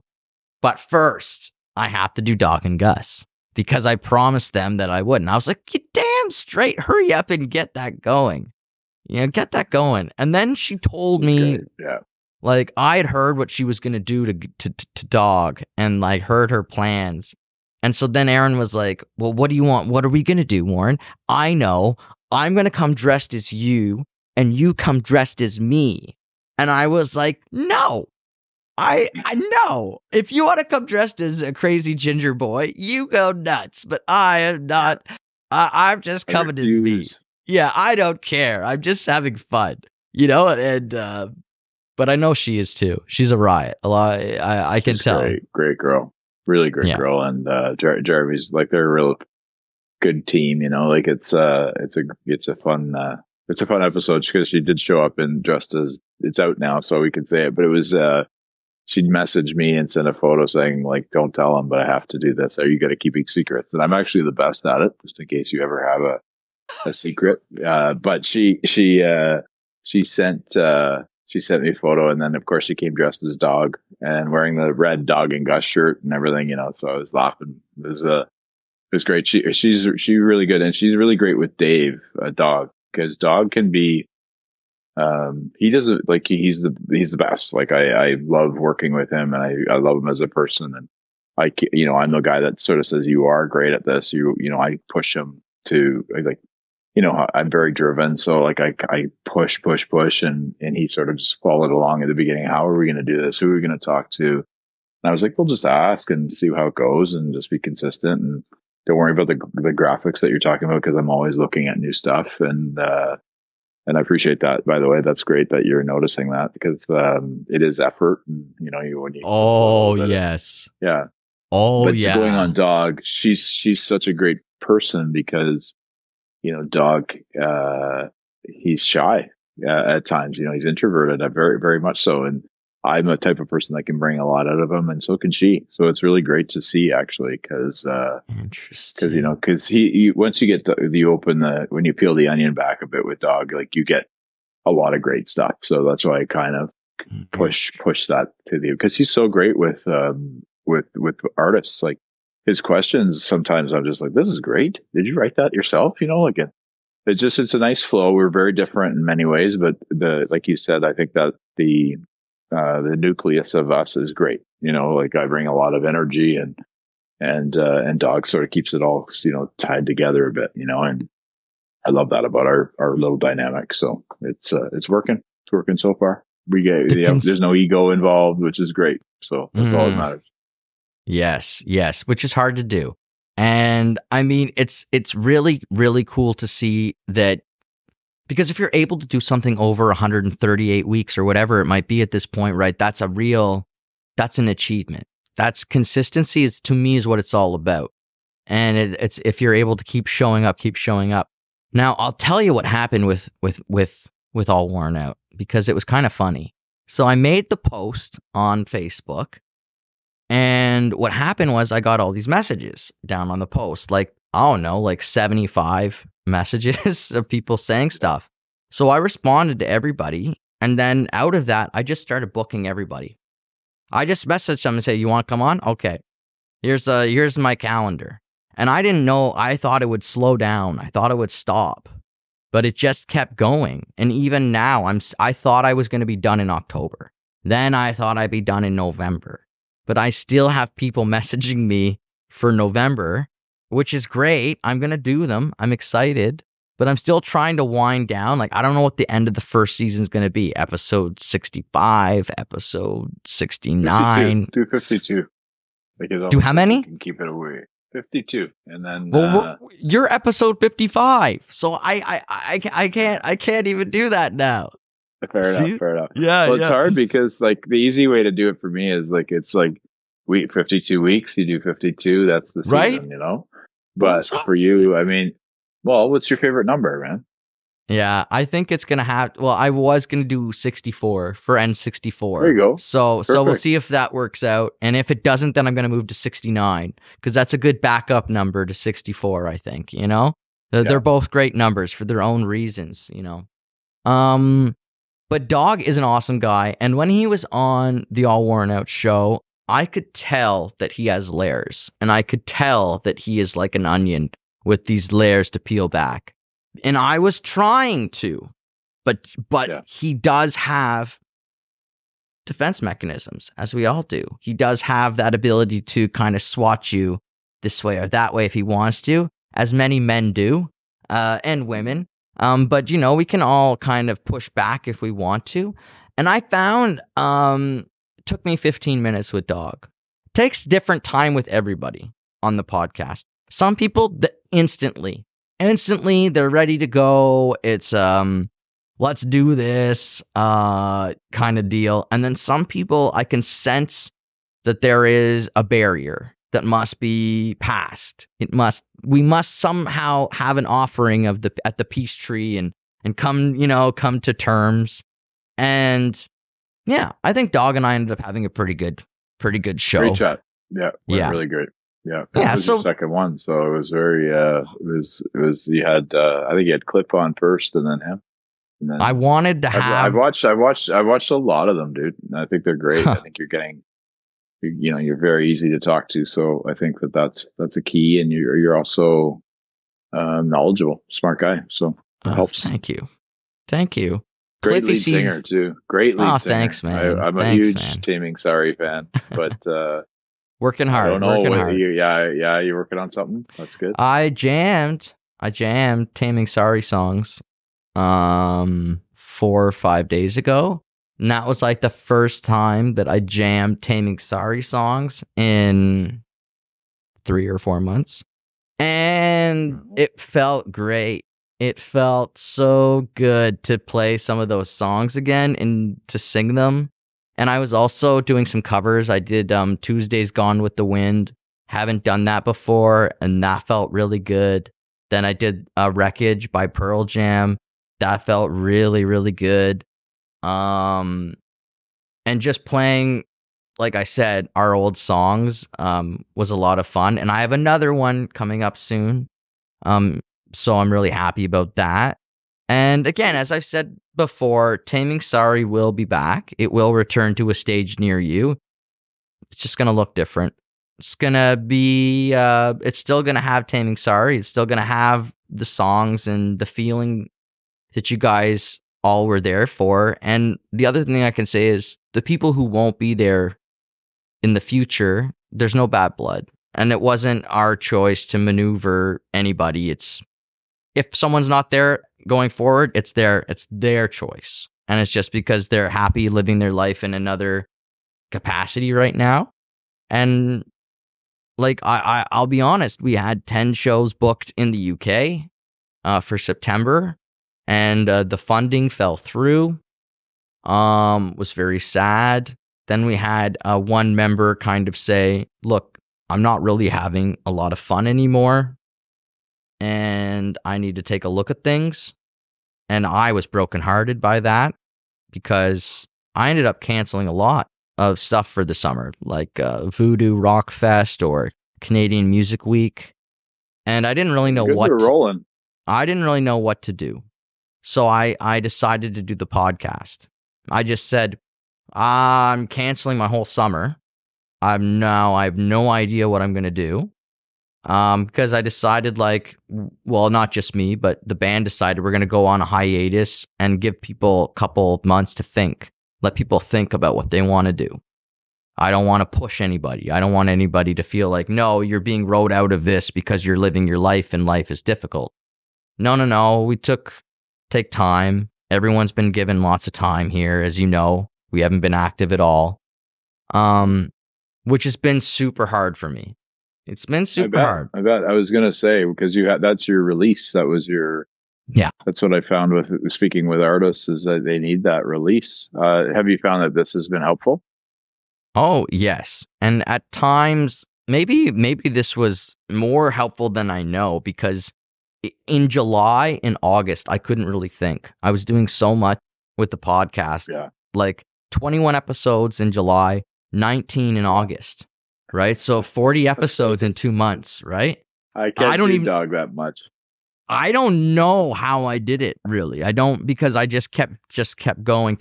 but first I have to do Dawg and Gus, because I promised them that I would. And I was like, you damn straight, hurry up and get that going. Get that going. And then she told me, like, I had heard what she was going to do to Dawg, and like heard her plans. And so then Aaron was like, well, what do you want? What are we going to do, Warren? I know. I'm going to come dressed as you, and you come dressed as me. And I was like, no. I know. If you want to come dressed as a crazy ginger boy, you go nuts. But I am not. I'm just coming as me. Yeah, I don't care. I'm just having fun, and but I know she is too. She's a riot. I can tell. Great girl, really great girl, and Jeremy's like, they're a real good team. Like it's a fun episode, because she did show up and dressed as, it's out now, so we can say it. But it was she'd message me and send a photo saying, like, don't tell him, but I have to do this. Are you good at keeping secrets? And I'm actually the best at it, just in case you ever have a secret. But she sent me a photo, and then of course she came dressed as Dawg and wearing the red Dawg and Gus shirt and everything, So I was laughing. It was great. She's really good, and she's really great with Dave, Dawg, because Dawg can be. He doesn't, like, he's the best. Like I love working with him, and I love him as a person. And I'm the guy that sort of says, you are great at this. I push him to, like, I'm very driven. So like I push, and he sort of just followed along at the beginning. How are we going to do this? Who are we going to talk to? And I was like, we'll just ask and see how it goes, and just be consistent, and don't worry about the graphics that you're talking about, because I'm always looking at new stuff. And I appreciate that, by the way. That's great that you're noticing that, because it is effort. And, when you. Oh, yes. Yeah. Oh, but yeah. Going on Dawg, she's such a great person, because, Dawg, he's shy at times. He's introverted, very, very much so. And I'm a type of person that can bring a lot out of him, and so can she. So it's really great to see, actually, because interesting. Because he once you get when you peel the onion back a bit with Dawg, like, you get a lot of great stuff. So that's why I kind of push that to the, because he's so great with artists. Like, his questions, sometimes I'm just like, this is great. Did you write that yourself? Like, it's a nice flow. We're very different in many ways, but like you said, I think that the nucleus of us is great. Like, I bring a lot of energy, and Dawg sort of keeps it all, tied together a bit, and I love that about our little dynamic. So it's working. It's working so far. There's no ego involved, which is great. So that's all that matters. Yes, which is hard to do. And I mean, it's really, really cool to see that, because if you're able to do something over 138 weeks or whatever it might be at this point, right? That's an achievement. That's consistency, to me, is what it's all about. And it's if you're able to keep showing up. Now, I'll tell you what happened with All Worn Out, because it was kind of funny. So I made the post on Facebook, and what happened was I got all these messages down on the post, like, I don't know, like 75 messages of people saying stuff. So I responded to everybody, And then out of that, I just started booking everybody. I just messaged them and say, "You want to come on? Okay. Here's my calendar." And I didn't know. I thought it would slow down. I thought it would stop, but it just kept going. And even now, I thought I was going to be done in October. Then I thought I'd be done in November. But I still have people messaging me for November, which is great. I'm going to do them. I'm excited. But I'm still trying to wind down. Like, I don't know what the end of the first season is going to be. Episode 65, episode 69. 52. Do 52. Do how many? You can keep it away. 52. And then you're episode 55. So I can't even do that now. Fair enough. Yeah. Well, it's hard because like the easy way to do it for me is like it's like 52 weeks, you do 52, that's the season, right? You know? But for you, I mean, well, what's your favorite number, man? Yeah, I think it's going to have, well, I was going to do 64 for N64. There you go. So we'll see if that works out. And if it doesn't, then I'm going to move to 69 because that's a good backup number to 64, I think, you know? They're both great numbers for their own reasons, you know? But Dawg is an awesome guy. And when he was on the All Worn Out show, I could tell that he has layers. And I could tell that he is like an onion with these layers to peel back. And I was trying to, but he does have defense mechanisms, as we all do. He does have that ability to kind of swat you this way or that way if he wants to, as many men do, and women. But, you know, we can all kind of push back if we want to. And I found it took me 15 minutes with Dawg. Takes different time with everybody on the podcast. Some people instantly they're ready to go. It's let's do this kind of deal. And then some people, I can sense that there is a barrier that must be passed. We must somehow have an offering at the peace tree and come to terms. And yeah, I think Dawg and I ended up having a pretty good show. Great chat. Yeah. Really great. Yeah. That was your second one. So it was very, it was, you had, I think you had Clip on first and then him. And then I wanted to have, I watched a lot of them, dude. And I think they're great. I think you're very easy to talk to. So I think that's a key. And you're also, knowledgeable, smart guy. So it helps. Thank you. Great lead singer too. Great lead singer. Thanks, man. I'm a huge Taming Sorry fan, but, working hard. I don't know. You're working on something. That's good. I jammed Taming Sorry songs 4 or 5 days ago. And that was like the first time that I jammed Taming Sorry songs in 3 or 4 months. And it felt great. It felt so good to play some of those songs again and to sing them. And I was also doing some covers. I did Tuesday's Gone with the Wind. Haven't done that before, and that felt really good. Then I did Wreckage by Pearl Jam. That felt really, really good. And just playing, like I said, our old songs was a lot of fun. And I have another one coming up soon. So I'm really happy about that. And again, as I've said before, Taming Sorry will be back. It will return to a stage near you. It's just going to look different. It's going to be, it's still going to have Taming Sorry. It's still going to have the songs and the feeling that you guys all were there for. And the other thing I can say is the people who won't be there in the future, there's no bad blood. And it wasn't our choice to maneuver anybody. If someone's not there going forward, it's their choice. And it's just because they're happy living their life in another capacity right now. And like, I'll be honest, we had 10 shows booked in the UK for September, and the funding fell through. Was very sad. Then we had one member kind of say, look, I'm not really having a lot of fun anymore, and I need to take a look at things. And I was brokenhearted by that because I ended up canceling a lot of stuff for the summer, like Voodoo Rock Fest or Canadian Music Week. And I didn't really know I didn't really know what to do. So I decided to do the podcast. I just said, I'm canceling my whole summer. I have no idea what I'm going to do. Because I decided, like, well, not just me, but the band decided we're going to go on a hiatus and give people a couple months to think. Let people think about what they want to do. I don't want to push anybody. I don't want anybody to feel like, no, you're being wrote out of this because you're living your life and life is difficult. No. We take time. Everyone's been given lots of time here, as you know. We haven't been active at all, which has been super hard for me. It's been super hard. I bet. I was gonna say, because that's your release. That was your. Yeah. That's what I found with speaking with artists, is that they need that release. Have you found that this has been helpful? Oh, yes. And at times, maybe this was more helpful than I know, because in July and August, I couldn't really think. I was doing so much with the podcast. Yeah. Like 21 episodes in July, 19 in August, right? So 40 episodes in 2 months, right? I don't even Dog that much. I don't know how I did it, really. I don't, because I just kept going.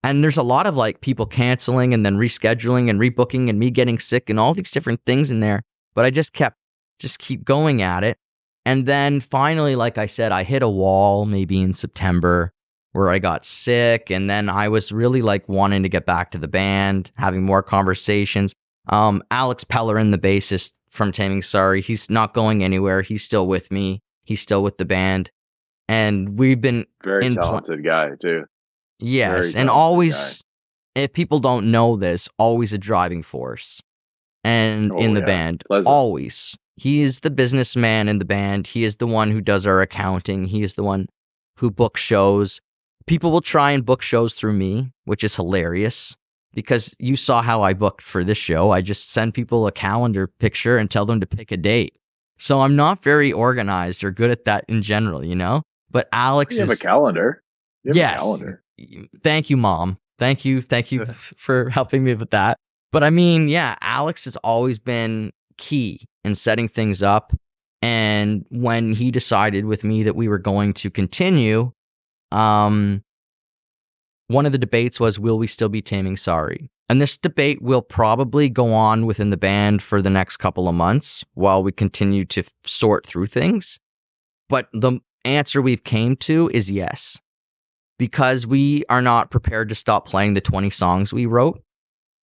And there's a lot of like people canceling and then rescheduling and rebooking and me getting sick and all these different things in there. But I just keep going at it. And then finally, like I said, I hit a wall maybe in September where I got sick. And then I was really like wanting to get back to the band, having more conversations. Alex Pellerin, the bassist from Taming Sorry, he's not going anywhere. He's still with me. He's still with the band. And we've been very talented guy too. Yes, and always, if people don't know this, always a driving force. And in the band, Pleasant. Always. He is the businessman in the band. He is the one who does our accounting. He is the one who books shows. People will try and book shows through me, which is hilarious, because you saw how I booked for this show. I just send people a calendar picture and tell them to pick a date. So I'm not very organized or good at that in general, you know? But Alex You have a calendar. Yes. A calendar. Thank you, Mom. Thank you for helping me with that. But I mean, yeah, Alex has always been key in setting things up. And when he decided with me that we were going to continue, one of the debates was, will we still be Taming Sorry? And this debate will probably go on within the band for the next couple of months while we continue to sort through things. But the answer we've came to is yes. Because we are not prepared to stop playing the 20 songs we wrote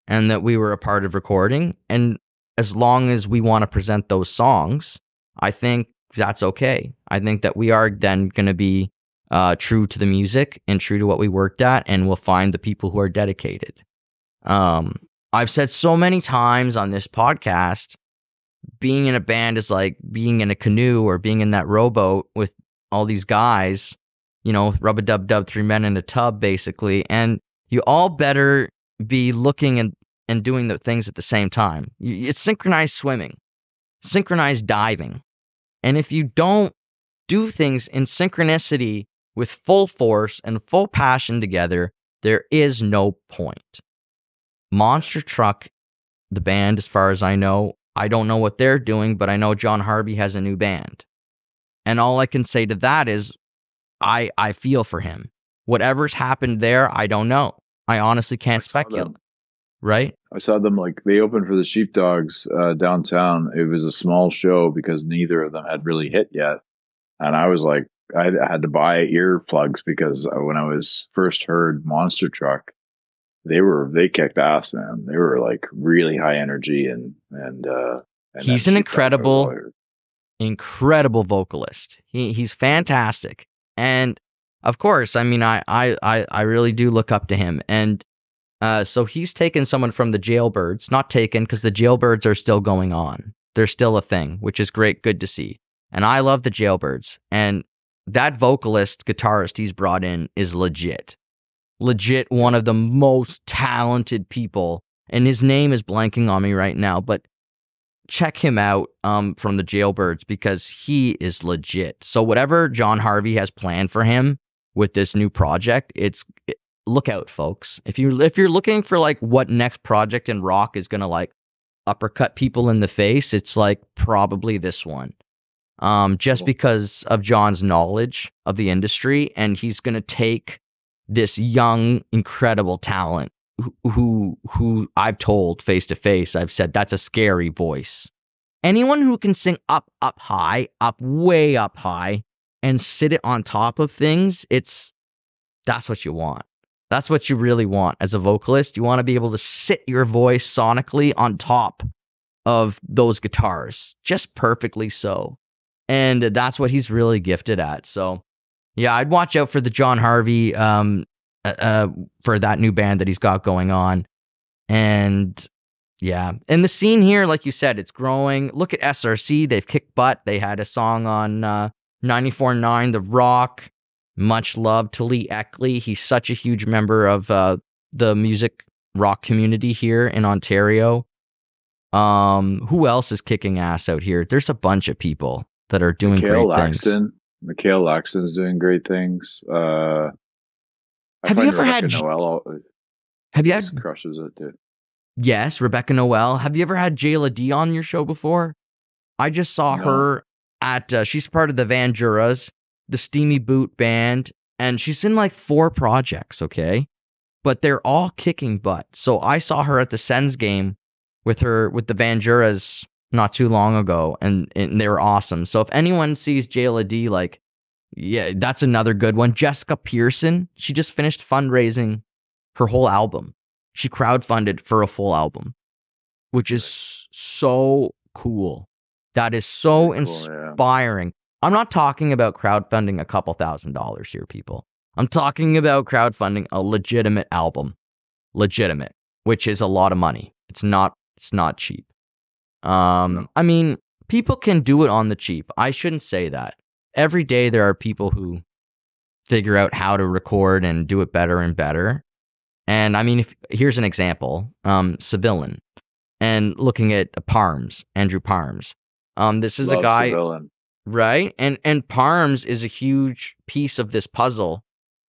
and that we were a part of recording. And as long as we want to present those songs, I think that's okay. I think that we are then going to be true to the music and true to what we worked at, and we'll find the people who are dedicated. I've said so many times on this podcast, being in a band is like being in a canoe or being in that rowboat with all these guys, you know, rub-a-dub-dub, 3 men in a tub, basically. And you all better be looking and doing the things at the same time. It's synchronized swimming, synchronized diving. And if you don't do things in synchronicity with full force and full passion together, there is no point. Monster Truck, the band, as far as I know, I don't know what they're doing, but I know John Harvey has a new band. And all I can say to that is, I feel for him. Whatever's happened there, I don't know. I honestly can't speculate. Right? I saw them, like, they opened for the Sheepdogs downtown. It was a small show because neither of them had really hit yet. And I was like, I had to buy earplugs because when I was first heard Monster Truck, they kicked ass, man. They were like really high energy and he's an incredible vocalist. He's fantastic. And of course, I mean, I really do look up to him. And so he's taken someone from the Jailbirds, not taken because the Jailbirds are still going on. They're still a thing, which is great. Good to see. And I love the Jailbirds. And that vocalist, guitarist he's brought in is legit. Legit one of the most talented people. And his name is blanking on me right now, but check him out from the Jailbirds because he is legit. So whatever John Harvey has planned for him with this new project, look out, folks. If you're looking for like what next project in rock is gonna like uppercut people in the face, it's like probably this one. Just because of John's knowledge of the industry, and he's gonna take this young, incredible talent who I've told face to face, I've said that's a scary voice. Anyone who can sing up high, way up high, and sit it on top of things, that's what you want. That's what you really want as a vocalist. You want to be able to sit your voice sonically on top of those guitars, just perfectly so. And that's what he's really gifted at. So, yeah, I'd watch out for the John Harvey for that new band that he's got going on. And yeah, and the scene here, like you said, it's growing. Look at SRC. They've kicked butt. They had a song on 94.9 The Rock. Much love to Lee Eckley. He's such a huge member of the music rock community here in Ontario. Who else is kicking ass out here? There's a bunch of people that are doing great things. Mikhail Laxton's doing great things. Have you ever had Noel? Have you had crushes it too? Yes, Rebecca Noel. Have you ever had Jayla D on your show before? I just saw her at. She's part of the Van Juras, the Steamy Boot band, and she's in like 4 projects. Okay, but they're all kicking butt. So I saw her at the Sens game with the Van Juras not too long ago, and they were awesome. So if anyone sees Jayla D, like, yeah, that's another good one. Jessica Pearson, she just finished fundraising her whole album. She crowdfunded for a full album, which is so cool. That is so inspiring. Yeah. I'm not talking about crowdfunding a couple $1,000s here, people. I'm talking about crowdfunding a legitimate album. Legitimate, which is a lot of money. It's not cheap. I mean, people can do it on the cheap. I shouldn't say that. Every day there are people who figure out how to record and do it better and better. And I mean, here's an example, Civilian, and looking at Andrew Parms. This is a guy, Civilian. Right? And Parms is a huge piece of this puzzle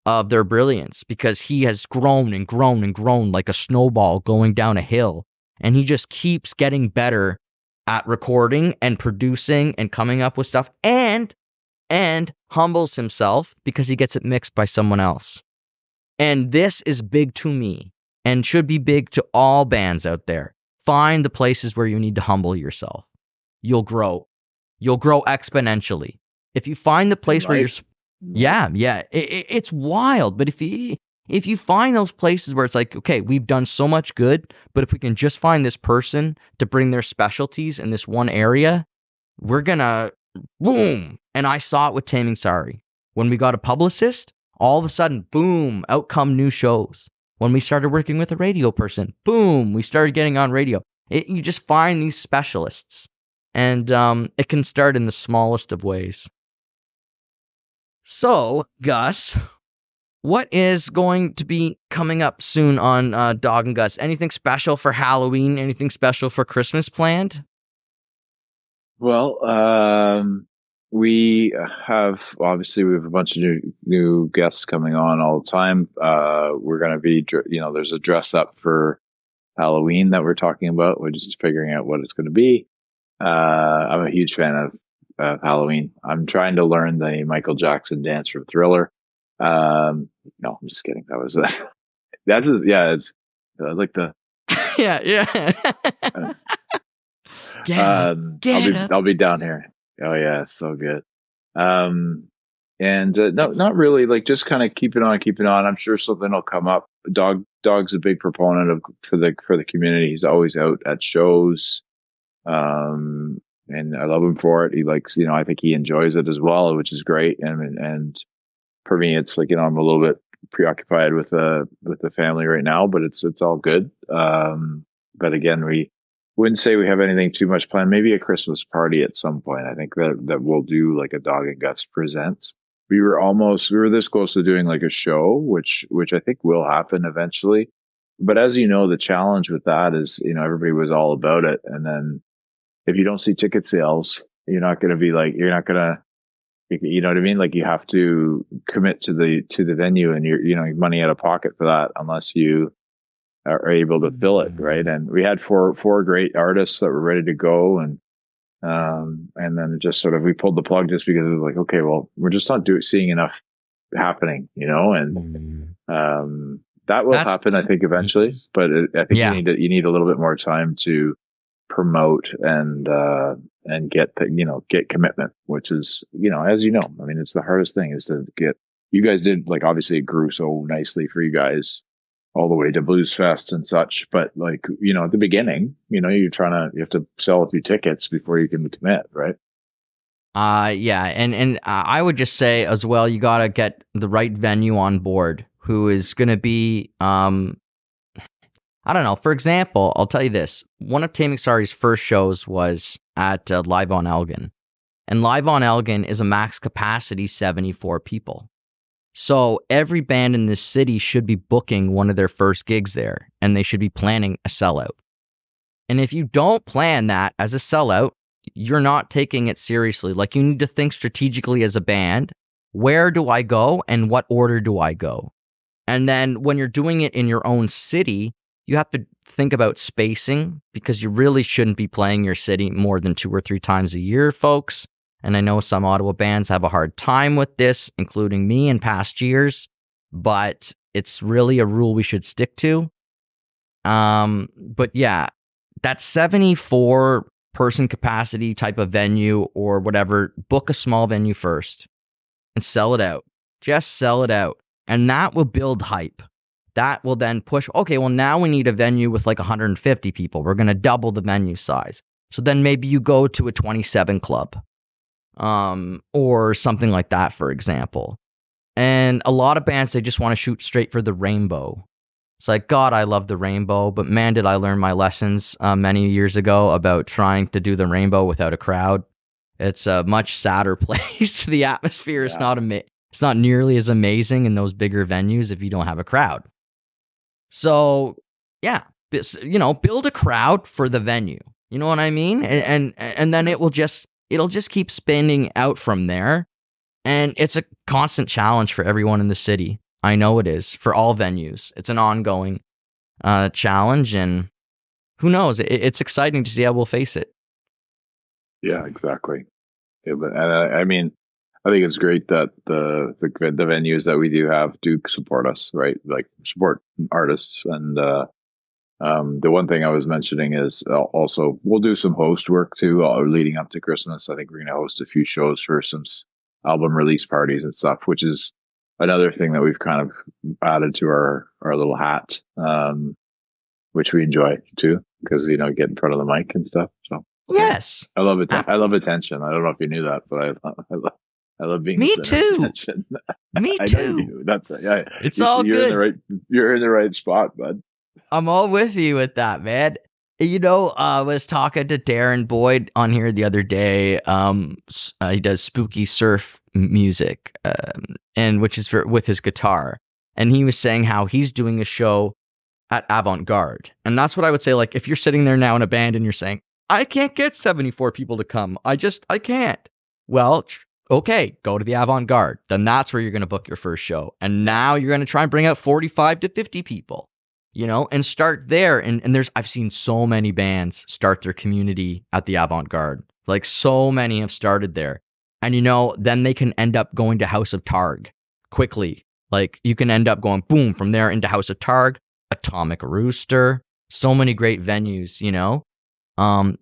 of their brilliance, because he has grown and grown and grown like a snowball going down a hill. And he just keeps getting better at recording and producing and coming up with stuff, and humbles himself because he gets it mixed by someone else. And this is big to me and should be big to all bands out there. Find the places where you need to humble yourself. You'll grow. You'll grow exponentially. If you find the place where you're... Yeah. It's wild. But if you find those places where it's like, okay, we've done so much good, but if we can just find this person to bring their specialties in this one area, we're gonna boom. And I saw it with Taming Sorry. When we got a publicist, all of a sudden, boom, out come new shows. When we started working with a radio person, boom, we started getting on radio. You just find these specialists, and it can start in the smallest of ways. So, Gus, what is going to be coming up soon on Dawg and Gus? Anything special for Halloween? Anything special for Christmas planned? Well, we have a bunch of new guests coming on all the time. We're going to be, there's a dress up for Halloween that we're talking about. We're just figuring out what it's going to be. I'm a huge fan of Halloween. I'm trying to learn the Michael Jackson dance from Thriller. No, I'm just kidding. That was that's just, yeah. It's I like the I'll be down here. Oh yeah, so good. No, not really. Like, just kind of keep it on. I'm sure something will come up. Dog's a big proponent for the community. He's always out at shows. And I love him for it. He likes, I think he enjoys it as well, which is great. And for me, it's like, I'm a little bit preoccupied with the family right now, but it's all good. But again, we wouldn't say we have anything too much planned. Maybe a Christmas party at some point. I think that we'll do like a Dawg and Gus Presents. We were this close to doing like a show, which I think will happen eventually. But as you know, the challenge with that is, everybody was all about it. And then if you don't see ticket sales, you're not going to be like, you know what I mean? Like, you have to commit to the venue, and you're, money out of pocket for that unless you are able to fill it. Right. And we had four great artists that were ready to go. And then it just sort of, we pulled the plug just because it was like, okay, well, we're just not seeing enough happening, and That will That's happen, I think, eventually. But I think yeah. you need a little bit more time to promote and get get commitment, which is as you know, I mean, it's the hardest thing is to get. You guys did like obviously it grew so nicely for you guys all the way to Blues Fest and such, but like at the beginning, you have to sell a few tickets before you can commit, right? Yeah, and I would just say as well, you gotta get the right venue on board, who is gonna be I don't know. For example, I'll tell you this: one of Taming Sari's first shows was at Live on Elgin, and Live on Elgin is a max capacity 74 people. So every band in this city should be booking one of their first gigs there, and they should be planning a sellout. And if you don't plan that as a sellout, you're not taking it seriously. Like, you need to think strategically as a band. Where do I go and what order do I go? And then when you're doing it in your own city, you have to think about spacing, because you really shouldn't be playing your city more than 2 or 3 times a year, folks. And I know some Ottawa bands have a hard time with this, including me in past years, but it's really a rule we should stick to. But yeah, that 74 person capacity type of venue or whatever, book a small venue first and sell it out. Just sell it out. And that will build hype. That will then push, okay, well, now we need a venue with like 150 people. We're going to double the venue size. So then maybe you go to a 27 club, or something like that, for example. And a lot of bands, they just want to shoot straight for the rainbow. It's like, God, I love the rainbow, but man, did I learn my lessons many years ago about trying to do the rainbow without a crowd. It's a much sadder place. The atmosphere is Yeah. it's not nearly as amazing in those bigger venues if you don't have a crowd. So yeah, build a crowd for the venue. You know what I mean? And then it'll just keep spinning out from there. And it's a constant challenge for everyone in the city. I know it is for all venues. It's an ongoing challenge, and who knows? It's exciting to see how we'll face it. Yeah, exactly. Yeah, but, and I mean, I think it's great that the venues that we do have do support us, right? Like support artists. And the one thing I was mentioning is also we'll do some host work too, leading up to Christmas. I think we're going to host a few shows for some album release parties and stuff, which is another thing that we've kind of added to our little hat, which we enjoy too, because get in front of the mic and stuff. So yeah, Yes. I love it. I love attention. I don't know if you knew that, but I love being the Me center of too. attention. Me I know you too. do. That's yeah. It's all You're in the good. right. You're in the right spot, bud. I'm all with you with that, man. I was talking to Darren Boyd on here the other day. He does spooky surf music, and which is with his guitar. And he was saying how he's doing a show at Avant Garde. And that's what I would say. Like, if you're sitting there now in a band and you're saying, I can't get 74 people to come. I can't. Well, okay, go to the Avant Garde. Then that's where you're going to book your first show. And now you're going to try and bring out 45 to 50 people. And start there. And I've seen so many bands start their community at the Avant-Garde. Like, so many have started there. And, then they can end up going to House of Targ quickly. Like, you can end up going, boom, from there into House of Targ, Atomic Rooster, so many great venues,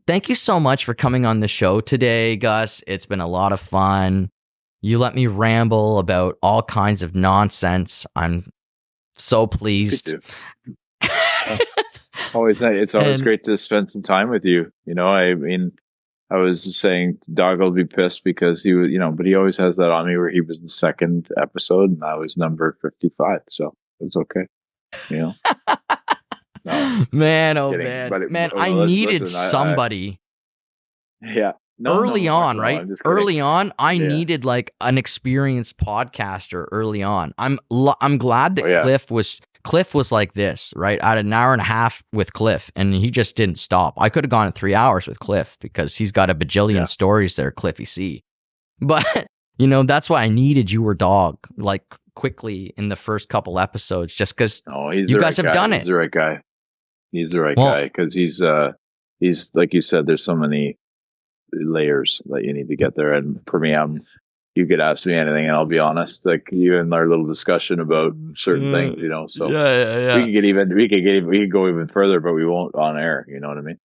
Thank you so much for coming on the show today, Gus. It's been a lot of fun. You let me ramble about all kinds of nonsense. I'm so pleased. It's always great to spend some time with you. I mean, I was saying Dawg will be pissed because he was, but he always has that on me where he was the second episode and I was number 55. So it's okay. No, man, oh kidding. man, But man, I needed somebody. Yeah. Early on, right? Early on, I Yeah. needed like an experienced podcaster early on. I'm glad that Cliff was like this, right? I had an hour and a half with Cliff, and he just didn't stop. I could have gone 3 hours with Cliff because he's got a bajillion stories there, Cliffy C. But, that's why I needed you or Dawg, like, quickly in the first couple episodes, just because you guys have done it. He's the right guy. He's the right guy because he's like you said, there's so many layers that you need to get there. And for me, you could ask me anything and I'll be honest. Like you and our little discussion about certain things, so Yeah. we could go even further, but we won't on air. You know what I mean?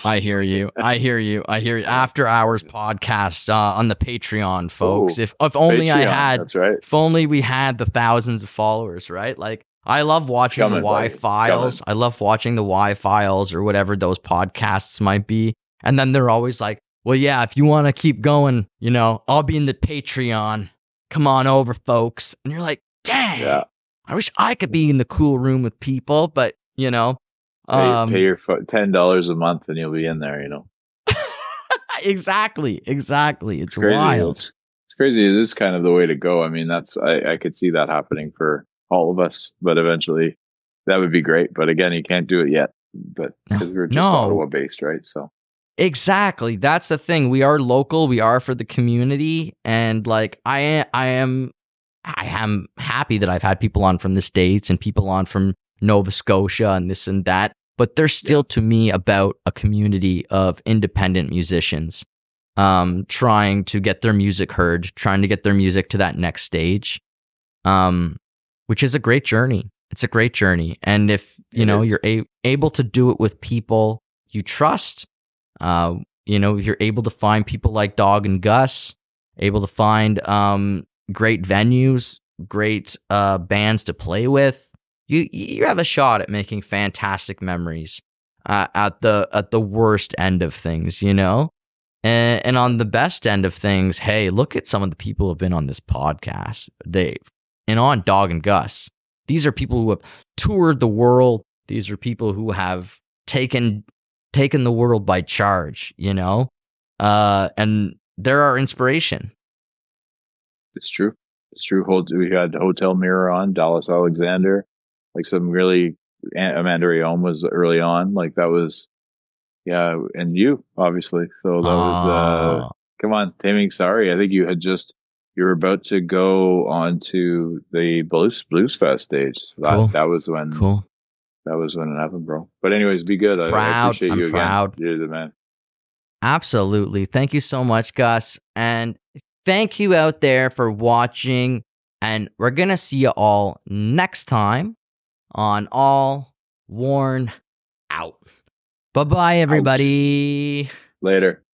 I hear you. After hours podcast on the Patreon, folks. Oh, If only Patreon. That's right. if only we had the thousands of followers, right? Like I love watching the Coming, Y buddy. files. I love watching the Y files or whatever those podcasts might be. And then they're always like, well, yeah, if you want to keep going, I'll be in the Patreon. Come on over, folks. And you're like, dang, Yeah. I wish I could be in the cool room with people, but Pay your $10 a month and you'll be in there. Exactly. It's Crazy. wild. It's crazy. It is kind of the way to go. I mean, I could see that happening for all of us, but eventually that would be great. But again, you can't do it yet, but because we're just Ottawa based, right? So exactly. That's the thing. We are local. We are for the community. And like, I am happy that I've had people on from the States and people on from Nova Scotia and this and that. But they're still to me about a community of independent musicians trying to get their music heard, trying to get their music to that next stage, which is a great journey. It's a great journey. And if, you're able to do it with people you trust, you're able to find people like Dawg and Gus, able to find great venues, great bands to play with, you have a shot at making fantastic memories at the worst end of things, and on the best end of things, hey, look at some of the people who have been on this podcast, Dave, and on Dawg and Gus. These are people who have toured the world. These are people who have taken the world by charge, and they're our inspiration. It's true. We had Hotel Mirror on, Dallas Alexander. Like some really, Amanda Rayom was early on. Like that was, yeah, and you obviously. So that was, come on, Taming. Sorry, I think you were about to go on to the Blues Fest stage. Cool. That was when it happened, bro. But anyways, be good. I appreciate you again. Proud. You're the man. Absolutely. Thank you so much, Gus, and thank you out there for watching. And we're gonna see you all next time on All Worn Out. Bye-bye, everybody. Later.